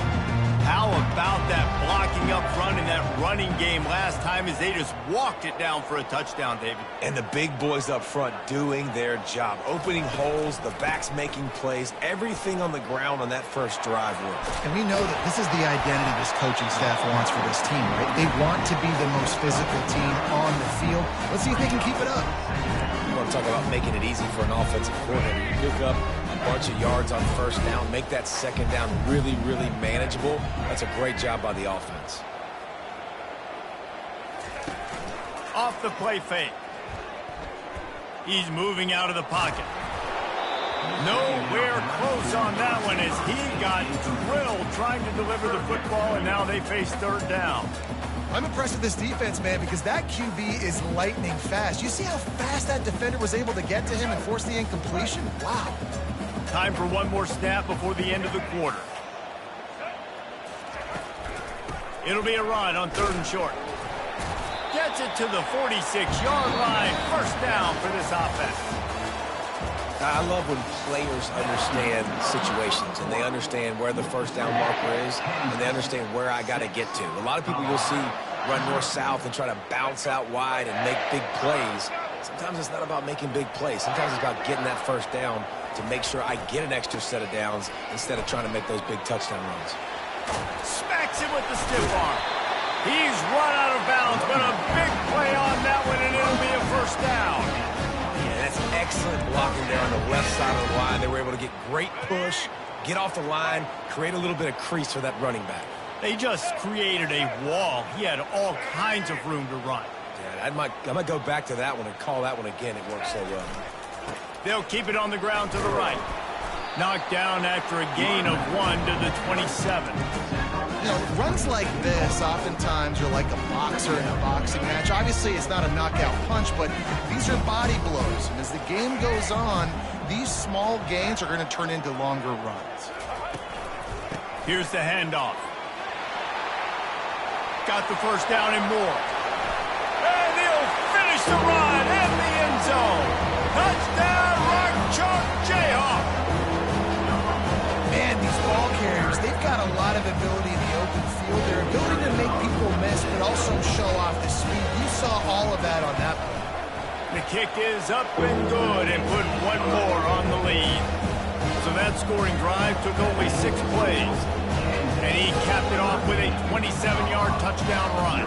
How about that blocking up front in that running game last time as they just walked it down for a touchdown, David? And the big boys up front doing their job. Opening holes, the backs making plays, everything on the ground on that first drive worked. And we know that this is the identity this coaching staff wants for this team, right? They want to be the most physical team on the field. Let's see if they can keep it up. You want to talk about making it easy for an offensive coordinator. You pick up a bunch of yards on first down, make that second down really, really manageable. That's a great job by the offense. Off the play fake. He's moving out of the pocket. Nowhere close on that one as he got drilled trying to deliver the football, and now they face third down. I'm impressed with this defense, man, because that QB is lightning fast. You see how fast that defender was able to get to him and force the incompletion? Wow. Time for one more snap before the end of the quarter. It'll be a run on third and short. Gets it to the 46-yard line. First down for this offense. I love when players understand situations and they understand where the first down marker is and they understand where I got to get to. A lot of people you'll see run north-south and try to bounce out wide and make big plays. Sometimes it's not about making big plays. Sometimes it's about getting that first down to make sure I get an extra set of downs instead of trying to make those big touchdown runs. Smacks him with the stiff arm. He's run out of bounds, but a big play on that one, and it'll be a first down. Yeah, that's excellent blocking there on the left side of the line. They were able to get great push, Get off the line, create a little bit of crease for that running back. They just created a wall. He had all kinds of room to run. Yeah, I might go back to that one and call that one again. It worked so well. They'll keep it on the ground to the right. Knocked down after a gain of 1 to the 27. You know, runs like this oftentimes are like a boxer in a boxing match. Obviously, it's not a knockout punch, but these are body blows. And as the game goes on, these small gains are going to turn into longer runs. Here's the handoff. Got the first down and more. And he'll finish the run in the end zone. Touchdown, Rock Chalk Jayhawk. Man, these ball carriers, they've got a lot of ability in the open field. Their ability to make people miss, but also show off the speed. You saw all of that on that play. The kick is up and good and put one more on the lead. So that scoring drive took only 6 plays. And he capped it off with a 27-yard touchdown run.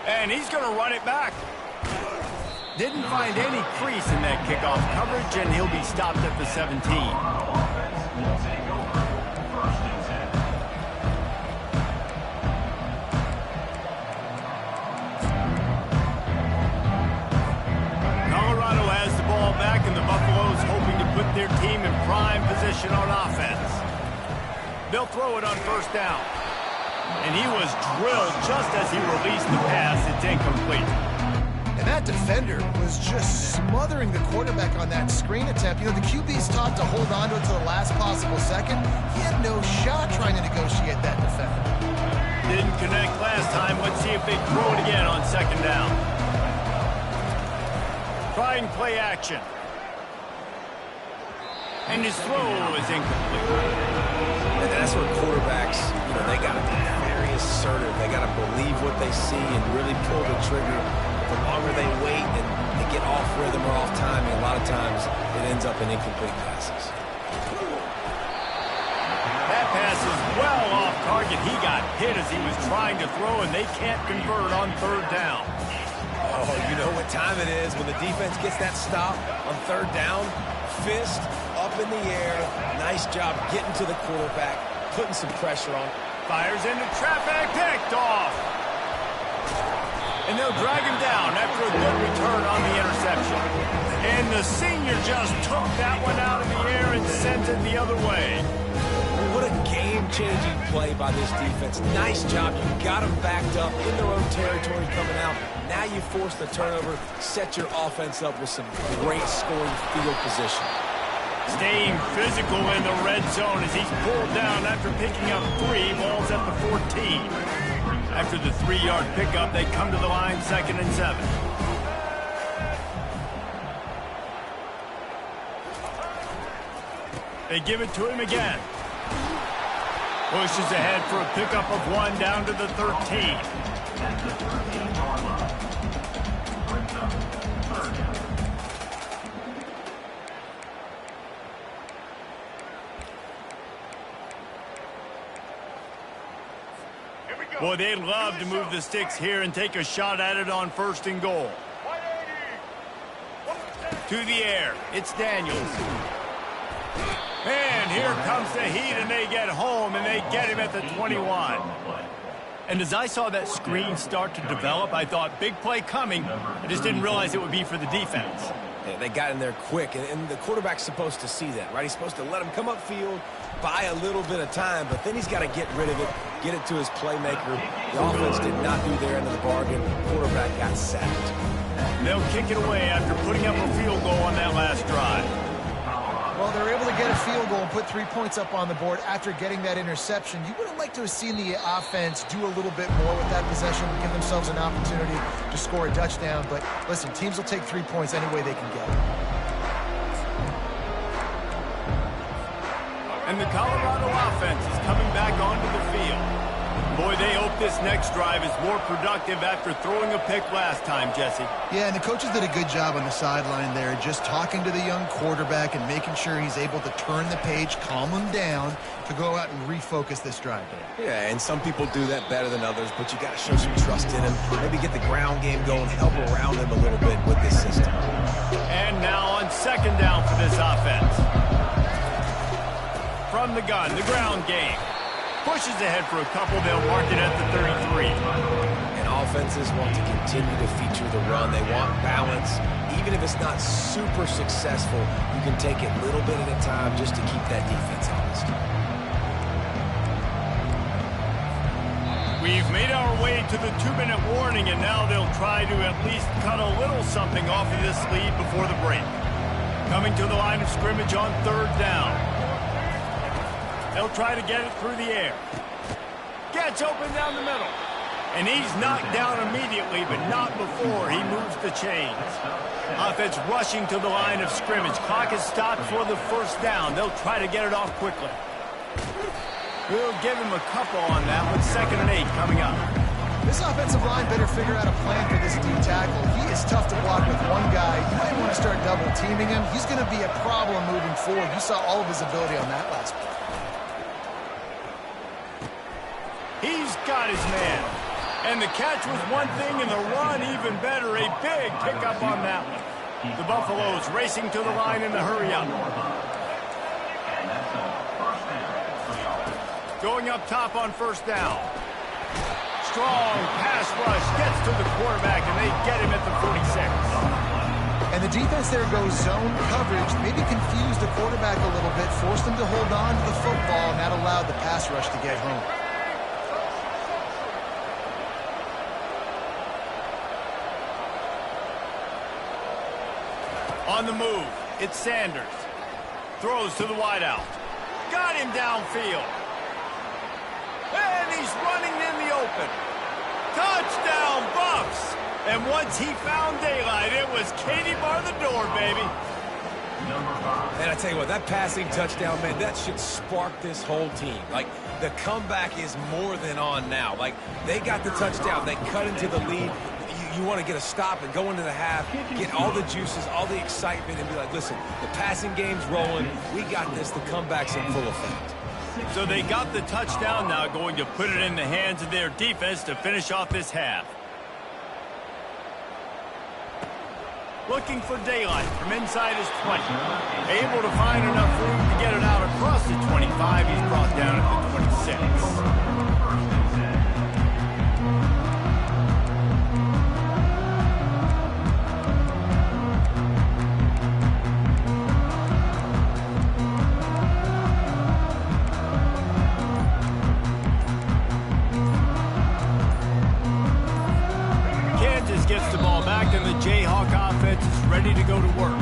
And he's going to run it back. Didn't find any crease in that kickoff coverage, and he'll be stopped at the 17. Colorado has the ball back, and the Buffaloes hoping to put their team in prime position on offense. They'll throw it on first down. And he was drilled just as he released the pass. It's incomplete. And that defender was just smothering the quarterback on that screen attempt. You know, the QB's taught to hold on to it to the last possible second. He had no shot trying to negotiate that defender. Didn't connect last time. Let's see if they throw it again on second down. Trying play action. And his throw is incomplete. And that's where quarterbacks, you know, they got to be very assertive. They got to believe what they see and really pull the trigger. The longer they wait and they get off rhythm or off timing, a lot of times it ends up in incomplete passes. That pass is well off target. He got hit as he was trying to throw, and they can't convert on third down. Oh, you know what time it is when the defense gets that stop on third down. Fist up in the air. Nice job getting to the quarterback, putting some pressure on. Fires into traffic, picked off. And they'll drag him down after a good return on the interception. And the senior just took that one out of the air and sent it the other way. What a game-changing play by this defense. Nice job. You got them backed up in their own territory coming out. Now you force the turnover, set your offense up with some great scoring field position. Staying physical in the red zone as he's pulled down after picking up 3 balls at the 14. After the 3-yard pickup, they come to the line 2nd and 7. They give it to him again. Pushes ahead for a pickup of 1 down to the 13. Boy, they'd love to move the sticks here and take a shot at it on 1st and goal. To the air, it's Daniels. And here comes the heat, and they get home, and they get him at the 21. And as I saw that screen start to develop, I thought, big play coming. I just didn't realize it would be for the defense. Yeah, they got in there quick, and the quarterback's supposed to see that, right? He's supposed to let him come upfield, buy a little bit of time, but then he's got to get rid of it, get it to his playmaker. The offense did not do their end of the bargain. The quarterback got sacked. They'll kick it away after putting up a field goal on that last drive. Well, they're able to get a field goal and put 3 points up on the board after getting that interception. You would have liked to have seen the offense do a little bit more with that possession, give themselves an opportunity to score a touchdown. But listen, teams will take 3 points any way they can get it. And the Colorado offense is coming back onto the field. Boy, they hope this next drive is more productive after throwing a pick last time, Jesse. Yeah, and the coaches did a good job on the sideline there, just talking to the young quarterback and making sure he's able to turn the page, calm him down to go out and refocus this drive. Yeah, and some people do that better than others, but you got to show some trust in him. Maybe get the ground game going, help around him a little bit with this system. And now on second down for this offense. From the gun, the ground game. Pushes ahead for a couple. They'll mark it at the 33. And offenses want to continue to feature the run. They want balance. Even if it's not super successful, you can take it little bit at a time just to keep that defense honest. We've made our way to the 2-minute warning, and now they'll try to at least cut a little something off of this lead before the break. Coming to the line of scrimmage on third down. They'll try to get it through the air. Gets open down the middle. And he's knocked down immediately, but not before he moves the chains. Offense rushing to the line of scrimmage. Clock is stopped for the first down. They'll try to get it off quickly. We'll give him a couple on that with 2nd and 8 coming up. This offensive line better figure out a plan for this D tackle. He is tough to block with one guy. You might want to start double teaming him. He's going to be a problem moving forward. You saw all of his ability on that last play. He's got his man. And the catch was one thing, and the run even better. A big pickup on that one. The Buffaloes racing to the line in the hurry-up. Going up top on first down. Strong pass rush gets to the quarterback, and they get him at the 46. And the defense there goes zone coverage, maybe confused the quarterback a little bit, forced him to hold on to the football, and that allowed the pass rush to get home. On the move, it's Sanders. Throws to the wideout. Got him downfield. And he's running in the open. Touchdown, Buffs! And once he found daylight, it was Katie bar the door, baby. And I tell you what, that passing touchdown, man, that should spark this whole team. Like, the comeback is more than on now. Like, they got the touchdown. They cut into the lead. You want to get a stop and go into the half, get all the juices, all the excitement, and be like, listen, the passing game's rolling. We got this. The comeback's in full effect. So they got the touchdown, now going to put it in the hands of their defense to finish off this half. Looking for daylight from inside his 20. Able to find enough room to get it out across the 25. He's brought down at the 26. Gets the ball back, and the Jayhawk offense is ready to go to work.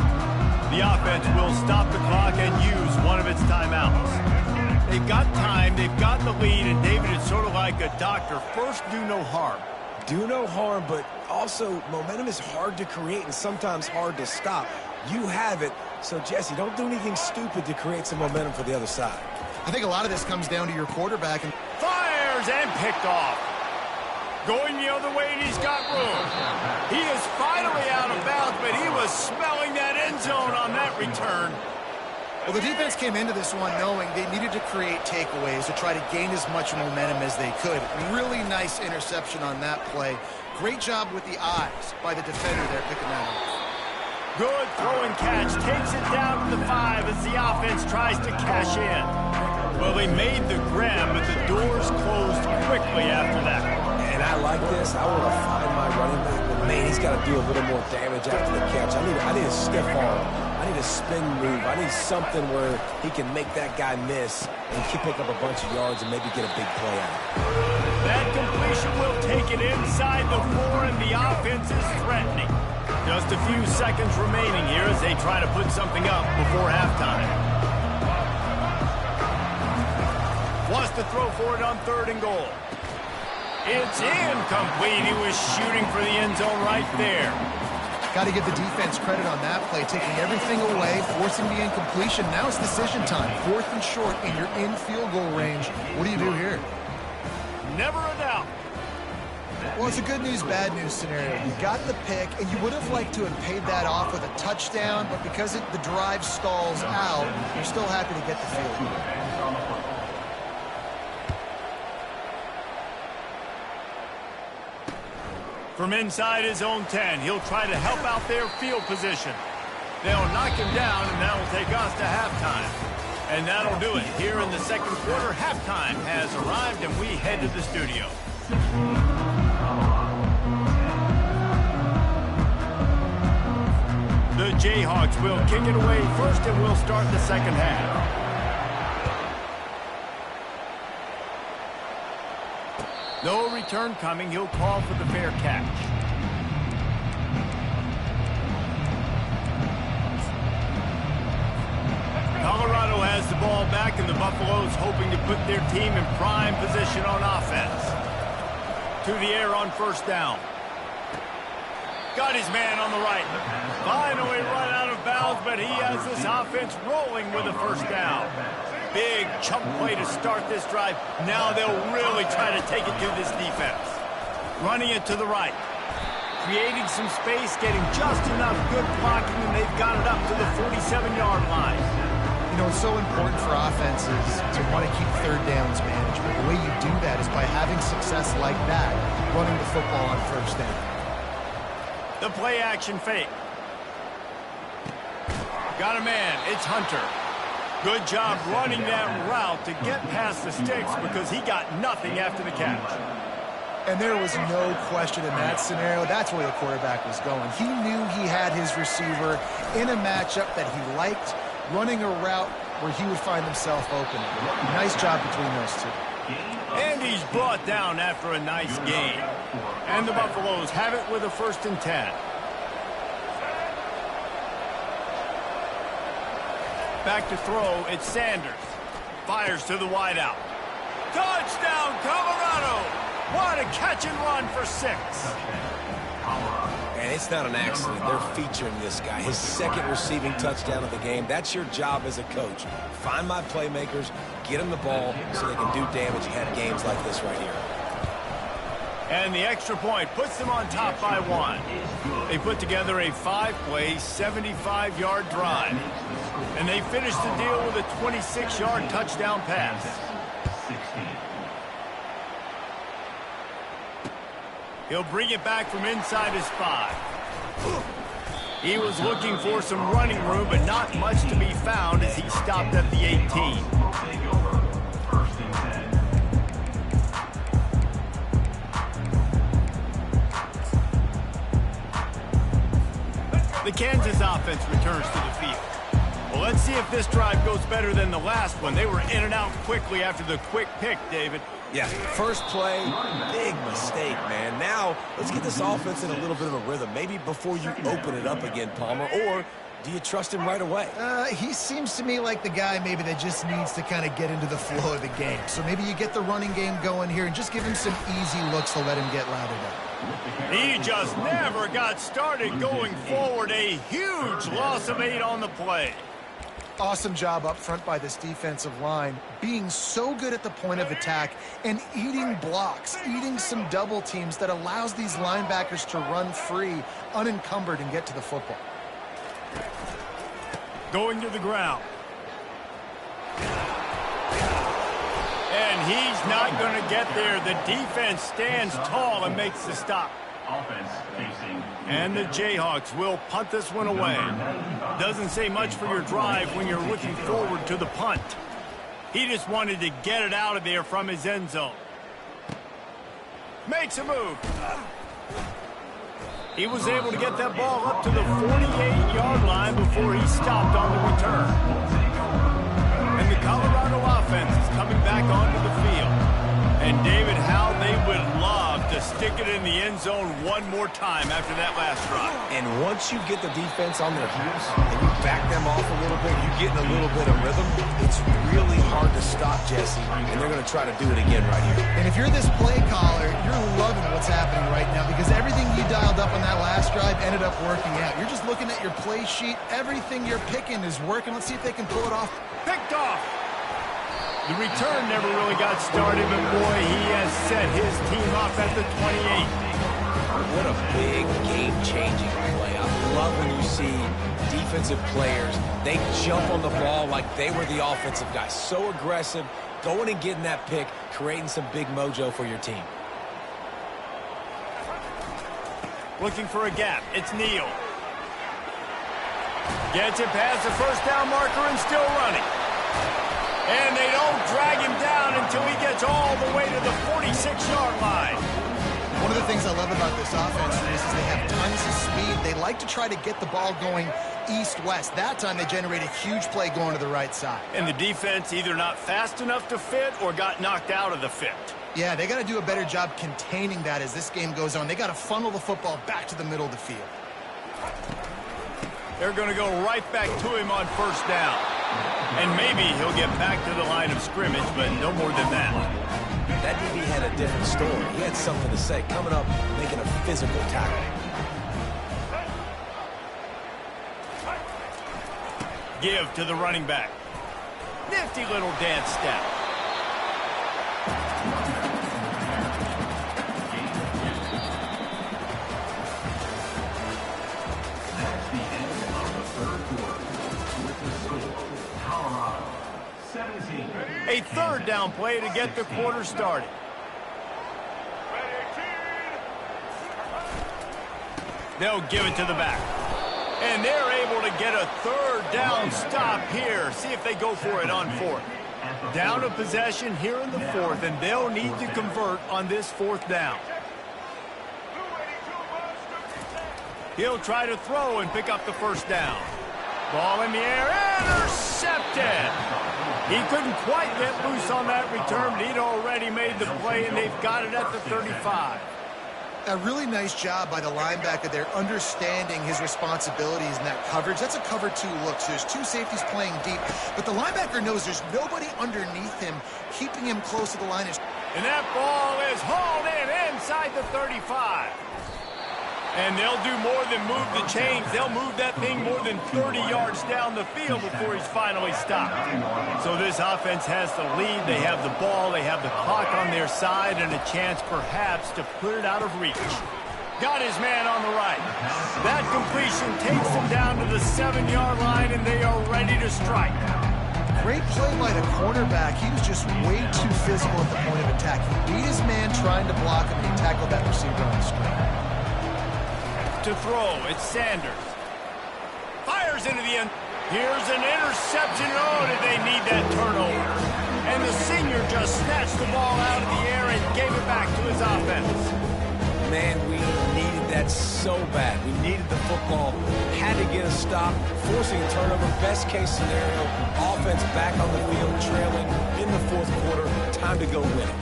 The offense will stop the clock and use one of its timeouts. They've got time, they've got the lead, and David, it's sort of like a doctor. First, do no harm. Do no harm, but also momentum is hard to create and sometimes hard to stop. You have it, so Jesse, don't do anything stupid to create some momentum for the other side. I think a lot of this comes down to your quarterback. And fires and picked off. Going the other way, and he's got room. He is finally out of bounds, but he was smelling that end zone on that return. Well, the defense came into this one knowing they needed to create takeaways to try to gain as much momentum as they could. Really nice interception on that play. Great job with the eyes by the defender there picking that up. Good throw and catch. Takes it down to the 5 as the offense tries to cash in. Well, they made the grab, but the doors closed quickly after that. And I like this. I want to find my running back, but man, he's got to do a little more damage after the catch. I need a stiff arm. I need a spin move. I need something where he can make that guy miss and pick up a bunch of yards and maybe get a big play out. That completion will take it inside the 4, and the offense is threatening. Just a few seconds remaining here as they try to put something up before halftime. Wants to throw for it on 3rd and goal. It's incomplete. He was shooting for the end zone right there. Got to give the defense credit on that play, taking everything away, forcing the incompletion. Now it's decision time. 4th and short, and you're in field goal range. What do you do here? never a doubt. Well, it's a good news, bad news scenario. You got the pick, and you would have liked to have paid that off with a touchdown, but because the drive stalls out, you're still happy to get the field. From inside his own 10, he'll try to help out their field position. They'll knock him down, and that will take us to halftime. And that'll do it. Here in the second quarter, halftime has arrived, and we head to the studio. The Jayhawks will kick it away first, and we'll start the second half. No return coming. He'll call for the fair catch. Colorado has the ball back, and the Buffaloes hoping to put their team in prime position on offense. To the air on first down. Got his man on the right. Finally run out of bounds, but he has this offense rolling with a first down. Big chunk play to start this drive. Now they'll really try to take it to this defense. Running it to the right. Creating some space, getting just enough good blocking, and they've got it up to the 47-yard line. You know, it's so important for offenses to want to keep third downs managed. But the way you do that is by having success like that, running the football on first down. The play action fake. Got a man. It's Hunter. Good job running that route to get past the sticks because he got nothing after the catch. And there was no question in that scenario. That's where the quarterback was going. He knew he had his receiver in a matchup that he liked, running a route where he would find himself open. Nice job between those two. And he's brought down after a nice gain. And the Buffaloes have it with a 1st and 10. Back to throw, it's Sanders. Fires to the wideout. Touchdown, Colorado! What a catch and run for 6. And it's not an accident. They're featuring this guy. His second receiving touchdown of the game. That's your job as a coach. Find my playmakers, get them the ball so they can do damage and have games like this right here. And the extra point puts them on top by 1. They put together a 5-play, 75-yard drive. And they finish the deal with a 26-yard touchdown pass. He'll bring it back from inside his 5. He was looking for some running room, but not much to be found as he stopped at the 18. The Kansas offense returns to the field. Well, let's see if this drive goes better than the last one. They were in and out quickly after the quick pick, David. Yeah, first play, big mistake, man. Now, let's get this offense in a little bit of a rhythm. Maybe before you open it up again, Palmer, or do you trust him right away? He seems to me like the guy maybe that just needs to kind of get into the flow of the game. So maybe you get the running game going here and just give him some easy looks to let him get lathered up. He just never got started going forward. A huge loss of 8 on the play. Awesome job up front by this defensive line, being so good at the point of attack and eating blocks, eating some double teams that allows these linebackers to run free, unencumbered, and get to the football. Going to the ground. And he's not going to get there. The defense stands tall and makes the stop. And the Jayhawks will punt this one away. Doesn't say much for your drive when you're looking forward to the punt. He just wanted to get it out of there from his end zone. Makes a move. He was able to get that ball up to the 48-yard line before he stopped on the return. And the Colorado offense is coming back onto the field. And David, how they would love to stick it in the end zone one more time after that last drive. And once you get the defense on their heels and you back them off a little bit, you get in a little bit of rhythm, it's really hard to stop Jesse, and they're going to try to do it again right here. And if you're this play caller, you're loving what's happening right now because everything you dialed up on that last drive ended up working out. You're just looking at your play sheet. Everything you're picking is working. Let's see if they can pull it off. Picked off. The return never really got started, but boy, he has set his team up at the 28. What a big game-changing play. I love when you see defensive players, they jump on the ball like they were the offensive guy. So aggressive, going and getting that pick, creating some big mojo for your team. Looking for a gap. It's Neal. Gets it past the first down marker and still running. And they don't drag him down until he gets all the way to the 46-yard line. One of the things I love about this offense is they have tons of speed. They like to try to get the ball going east-west. That time they generate a huge play going to the right side. And the defense either not fast enough to fit or got knocked out of the fit. Yeah, they got to do a better job containing that as this game goes on. They got to funnel the football back to the middle of the field. They're going to go right back to him on first down. And maybe he'll get back to the line of scrimmage, but no more than that. That DB had a different story. He had something to say, coming up, making a physical tackle. Give to the running back. Nifty little dance step. That's the end of the third quarter. With the score, Colorado 17. A third down play to get the quarter started. They'll give it to the back. And they're able to get a third down stop here. See if they go for it on fourth. Down a possession here in the fourth, and they'll need to convert on this fourth down. He'll try to throw and pick up the first down. Ball in the air, intercepted. He couldn't quite get loose on that return, but he'd already made the play, and they've got it at the 35. A really nice job by the linebacker there, understanding his responsibilities in that coverage. That's a cover two look, so there's two safeties playing deep. But the linebacker knows there's nobody underneath him, keeping him close to the line. And that ball is hauled in inside the 35. And they'll do more than move the chains. They'll move that thing more than 30 yards down the field before he's finally stopped. So this offense has the lead. They have the ball. They have the clock on their side and a chance perhaps to put it out of reach. Got his man on the right. That completion takes him down to the 7-yard line, and they are ready to strike. Great play by the cornerback. He was just way too physical at the point of attack. He beat his man trying to block him, and he tackled that receiver on the screen. To throw, it's Sanders. Fires into the end. Here's an interception. Oh, did they need that turnover? And the senior just snatched the ball out of the air and gave it back to his offense. Man, we needed that so bad. We needed the football. Had to get a stop, forcing a turnover. Best case scenario, offense back on the field, trailing in the fourth quarter. Time to go win it.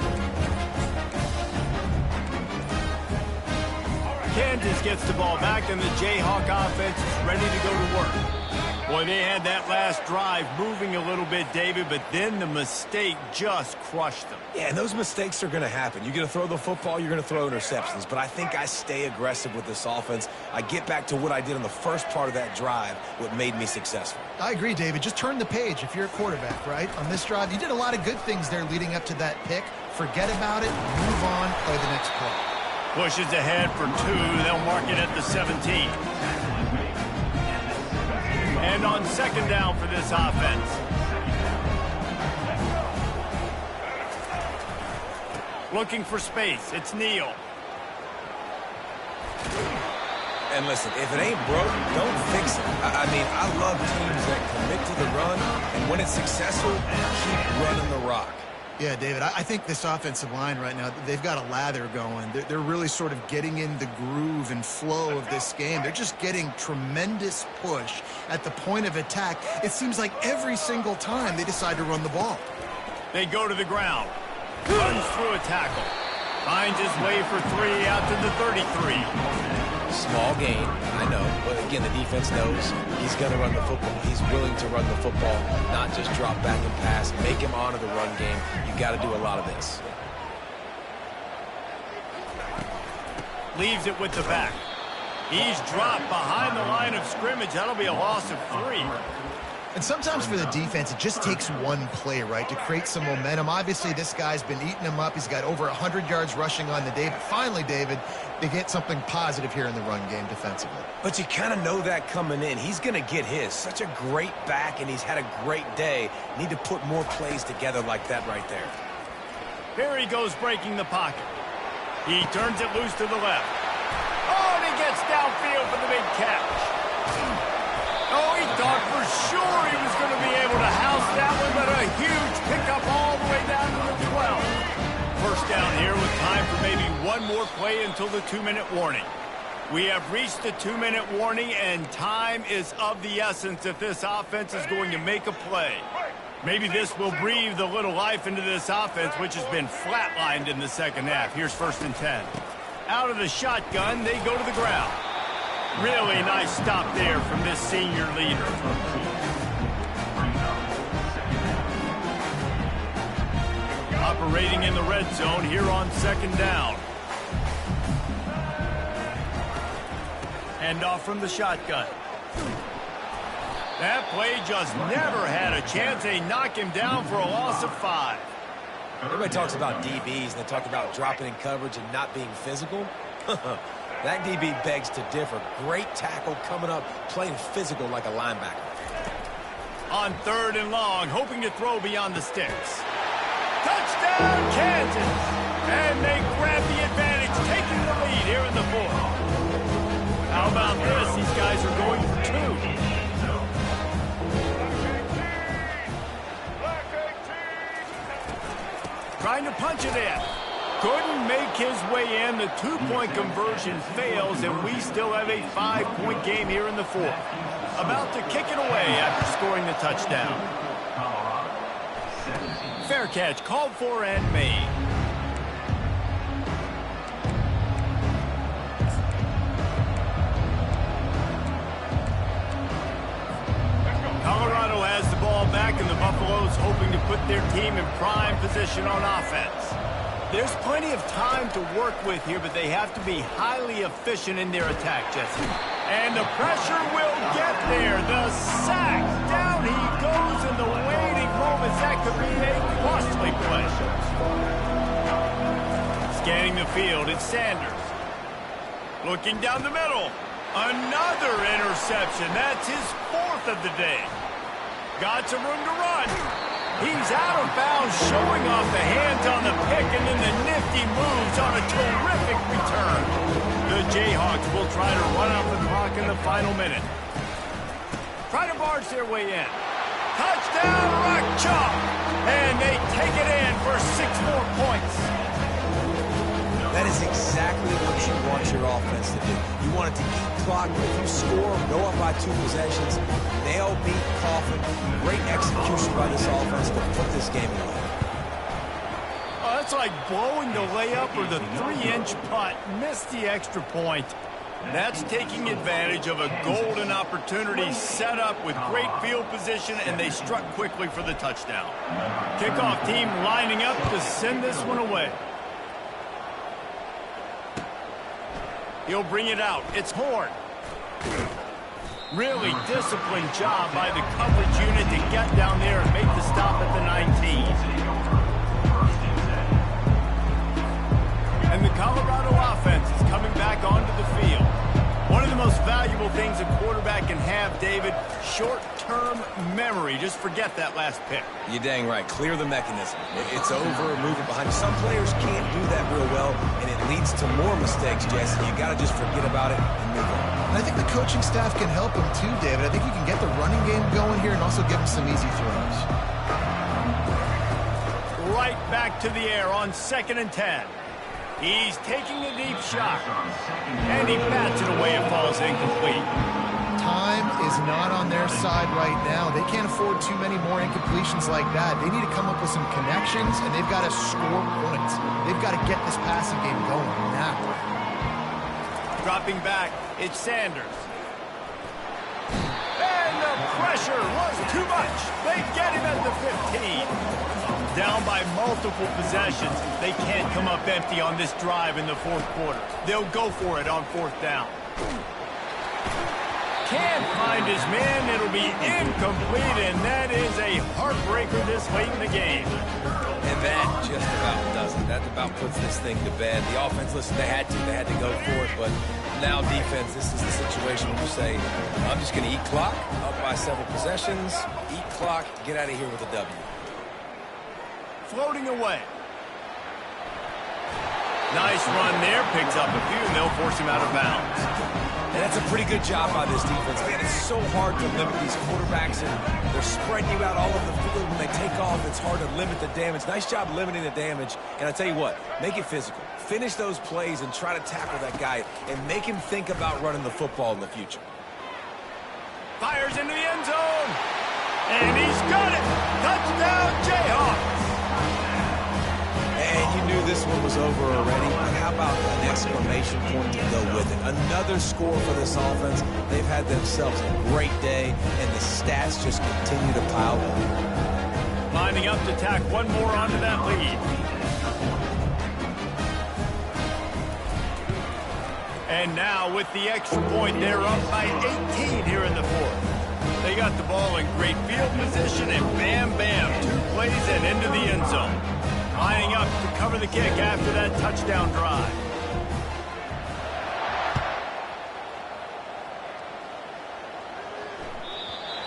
Kansas gets the ball back, and the Jayhawk offense is ready to go to work. Boy, they had that last drive moving a little bit, David, but then the mistake just crushed them. Yeah, and those mistakes are going to happen. You're going to throw the football, you're going to throw interceptions, but I think I stay aggressive with this offense. I get back to what I did in the first part of that drive, what made me successful. I agree, David. Just turn the page if you're a quarterback, right? On this drive, you did a lot of good things there leading up to that pick. Forget about it, move on, play the next play. Pushes ahead for two. They'll mark it at the 17. And on second down for this offense. Looking for space. It's Neal. And listen, if it ain't broke, don't fix it. I mean, I love teams that commit to the run, and when it's successful, keep running the rock. Yeah, David, I think this offensive line right now, they've got a lather going. They're really sort of getting in the groove and flow of this game. They're just getting tremendous push at the point of attack. It seems like every single time they decide to run the ball. They go to the ground. Runs through a tackle. Finds his way for three out to the 33. Small gain, I know, but again, the defense knows he's going to run the football. He's willing to run the football, not just drop back and pass, make him honor the run game. You got to do a lot of this. Leaves it with the back. He's dropped behind the line of scrimmage. That'll be a loss of 3. And sometimes for the defense, it just takes one play, right, to create some momentum. Obviously, this guy's been eating them up. He's got over 100 yards rushing on the day. But finally, David, they get something positive here in the run game defensively. But you kind of know that coming in. He's going to get his. Such a great back, and he's had a great day. Need to put more plays together like that right there. Here he goes breaking the pocket. He turns it loose to the left. Oh, and he gets downfield for the big catch. Oh, he thought for sure he was going to be able to house that one, but a huge pickup all the way down to the 12. First down here with time for maybe one more play until the 2-minute warning. We have reached the 2-minute warning, and time is of the essence if this offense is going to make a play. Maybe this will breathe a little life into this offense, which has been flatlined in the second half. Here's 1st and 10. Out of the shotgun, they go to the ground. Really nice stop there from this senior leader. Operating in the red zone here on 2nd down. Hand off from the shotgun. That play just never had a chance. They knock him down for a loss of 5. Everybody talks about DBs, and they talk about dropping in coverage and not being physical. That DB begs to differ. Great tackle coming up, playing physical like a linebacker. On 3rd and long, hoping to throw beyond the sticks. Touchdown, Kansas! And they grab the advantage, taking the lead here in the 4th. How about this? These guys are going for 2. Trying to punch it in. Couldn't make his way in. The 2-point conversion fails, and we still have a 5-point game here in the 4th. About to kick it away after scoring the touchdown. Fair catch called for and made. Colorado has the ball back, and the Buffaloes hoping to put their team in prime position on offense. There's plenty of time to work with here, but they have to be highly efficient in their attack, Jesse. And the pressure will get there. The sack. Down he goes in the waiting moments. That could be a costly play. Scanning the field, it's Sanders. Looking down the middle. Another interception. That's his 4th of the day. Got some room to run. He's out of bounds, showing off the hands on the pick, and then the nifty moves on a terrific return. The Jayhawks will try to run out the clock in the final minute. Try to barge their way in. Touchdown, Rock Chalk! And they take it in for 6 more points. That is exactly what you want your offense to do. You want it to eat clock. If you score, go up by 2 possessions, nail, beat, coffin. Great execution by this offense to put this game away. Oh, that's like blowing the layup or the 3-inch putt. Missed the extra point. That's taking advantage of a golden opportunity set up with great field position, and they struck quickly for the touchdown. Kickoff team lining up to send this one away. He'll bring it out. It's Horn. Really disciplined job by the coverage unit to get down there and make the stop at the 19. And the Colorado offense is coming back onto the field. One of the most valuable things a quarterback can have, David, short-term memory. Just forget that last pick. You're dang right. Clear the mechanism. It's over, move it behind you. Some players can't do that real well, and it leads to more mistakes, Jesse. You got to just forget about it and move on. And I think the coaching staff can help him too, David. I think you can get the running game going here and also give him some easy throws. Right back to the air on 2nd and 10. He's taking a deep shot, and he bats it away and falls incomplete. Time is not on their side right now. They can't afford too many more incompletions like that. They need to come up with some connections, and they've got to score points. They've got to get this passing game going now. Dropping back, it's Sanders. And the pressure was too much. They get him at the 15. Down by multiple possessions. They can't come up empty on this drive in the 4th quarter. They'll go for it on 4th down. can't find his man. It'll be incomplete, and that is a heartbreaker this late in the game. And that just about does it. That about puts this thing to bed. The offense, listen, they had to go for it, but now defense, this is the situation where you say, I'm just going to eat clock, up by several possessions, eat clock, get out of here with a W. Floating away. Nice run there, picks up a few, and they'll force him out of bounds. And that's a pretty good job by this defense. Man, it's so hard to limit these quarterbacks, and they're spreading you out all over the field. When they take off, it's hard to limit the damage. Nice job limiting the damage. And I tell you what, make it physical. Finish those plays and try to tackle that guy and make him think about running the football in the future. Fires into the end zone. And he's got it. Touchdown, Jayhawks. And you knew this one was over already, but how about an exclamation point to go with it? Another score for this offense. They've had themselves a great day, and the stats just continue to pile up. Lining up to tack one more onto that lead. And now with the extra point, they're up by 18 here in the fourth. They got the ball in great field position, and bam, bam, 2 plays and into the end zone. Lining up to cover the kick after that touchdown drive.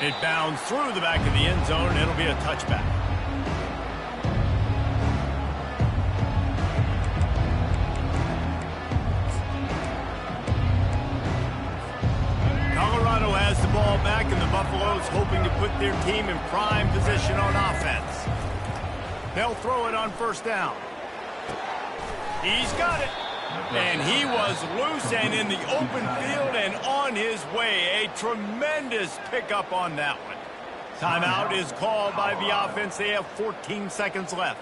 It bounds through the back of the end zone, and it'll be a touchback. Colorado has the ball back, and the Buffaloes hoping to put their team in prime position on offense. They'll throw it on first down. He's got it. And he was loose and in the open field and on his way. A tremendous pickup on that one. Timeout is called by the offense. They have 14 seconds left.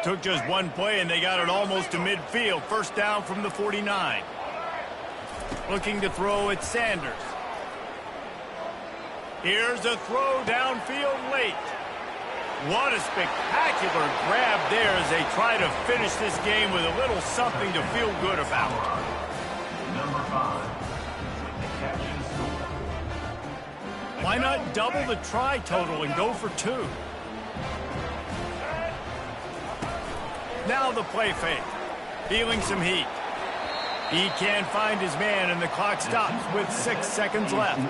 Took just one play, and they got it almost to midfield. First down from the 49. Looking to throw at Sanders. Here's a throw downfield late. What a spectacular grab there as they try to finish this game with a little something to feel good about. Number 5. Catch and score. Why not double the try total and go for 2? Now the play fake. Feeling some heat. He can't find his man, and the clock stops with 6 seconds left.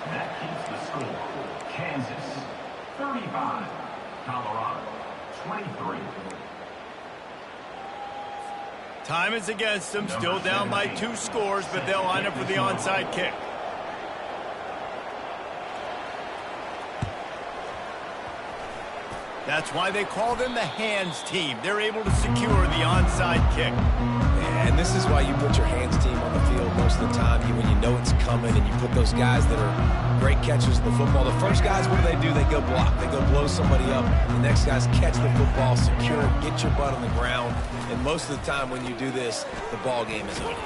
That keeps the score. Kansas 35, Colorado 23. Time is against them, still down by 2 scores, but they'll line up for the onside kick. That's why they call them the hands team. They're able to secure the onside kick. And this is why you put your hands team on the field most of the time when you know it's coming, and you put those guys that are great catchers of the football. The first guys, what do? They go block. They go blow somebody up. The next guys catch the football, secure it, get your butt on the ground. And most of the time when you do this, the ball game is over.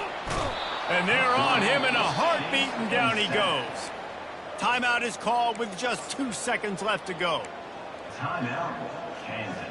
And they're on him in a heartbeat, and down he goes. Timeout is called with just 2 seconds left to go. Timeout, Kansas.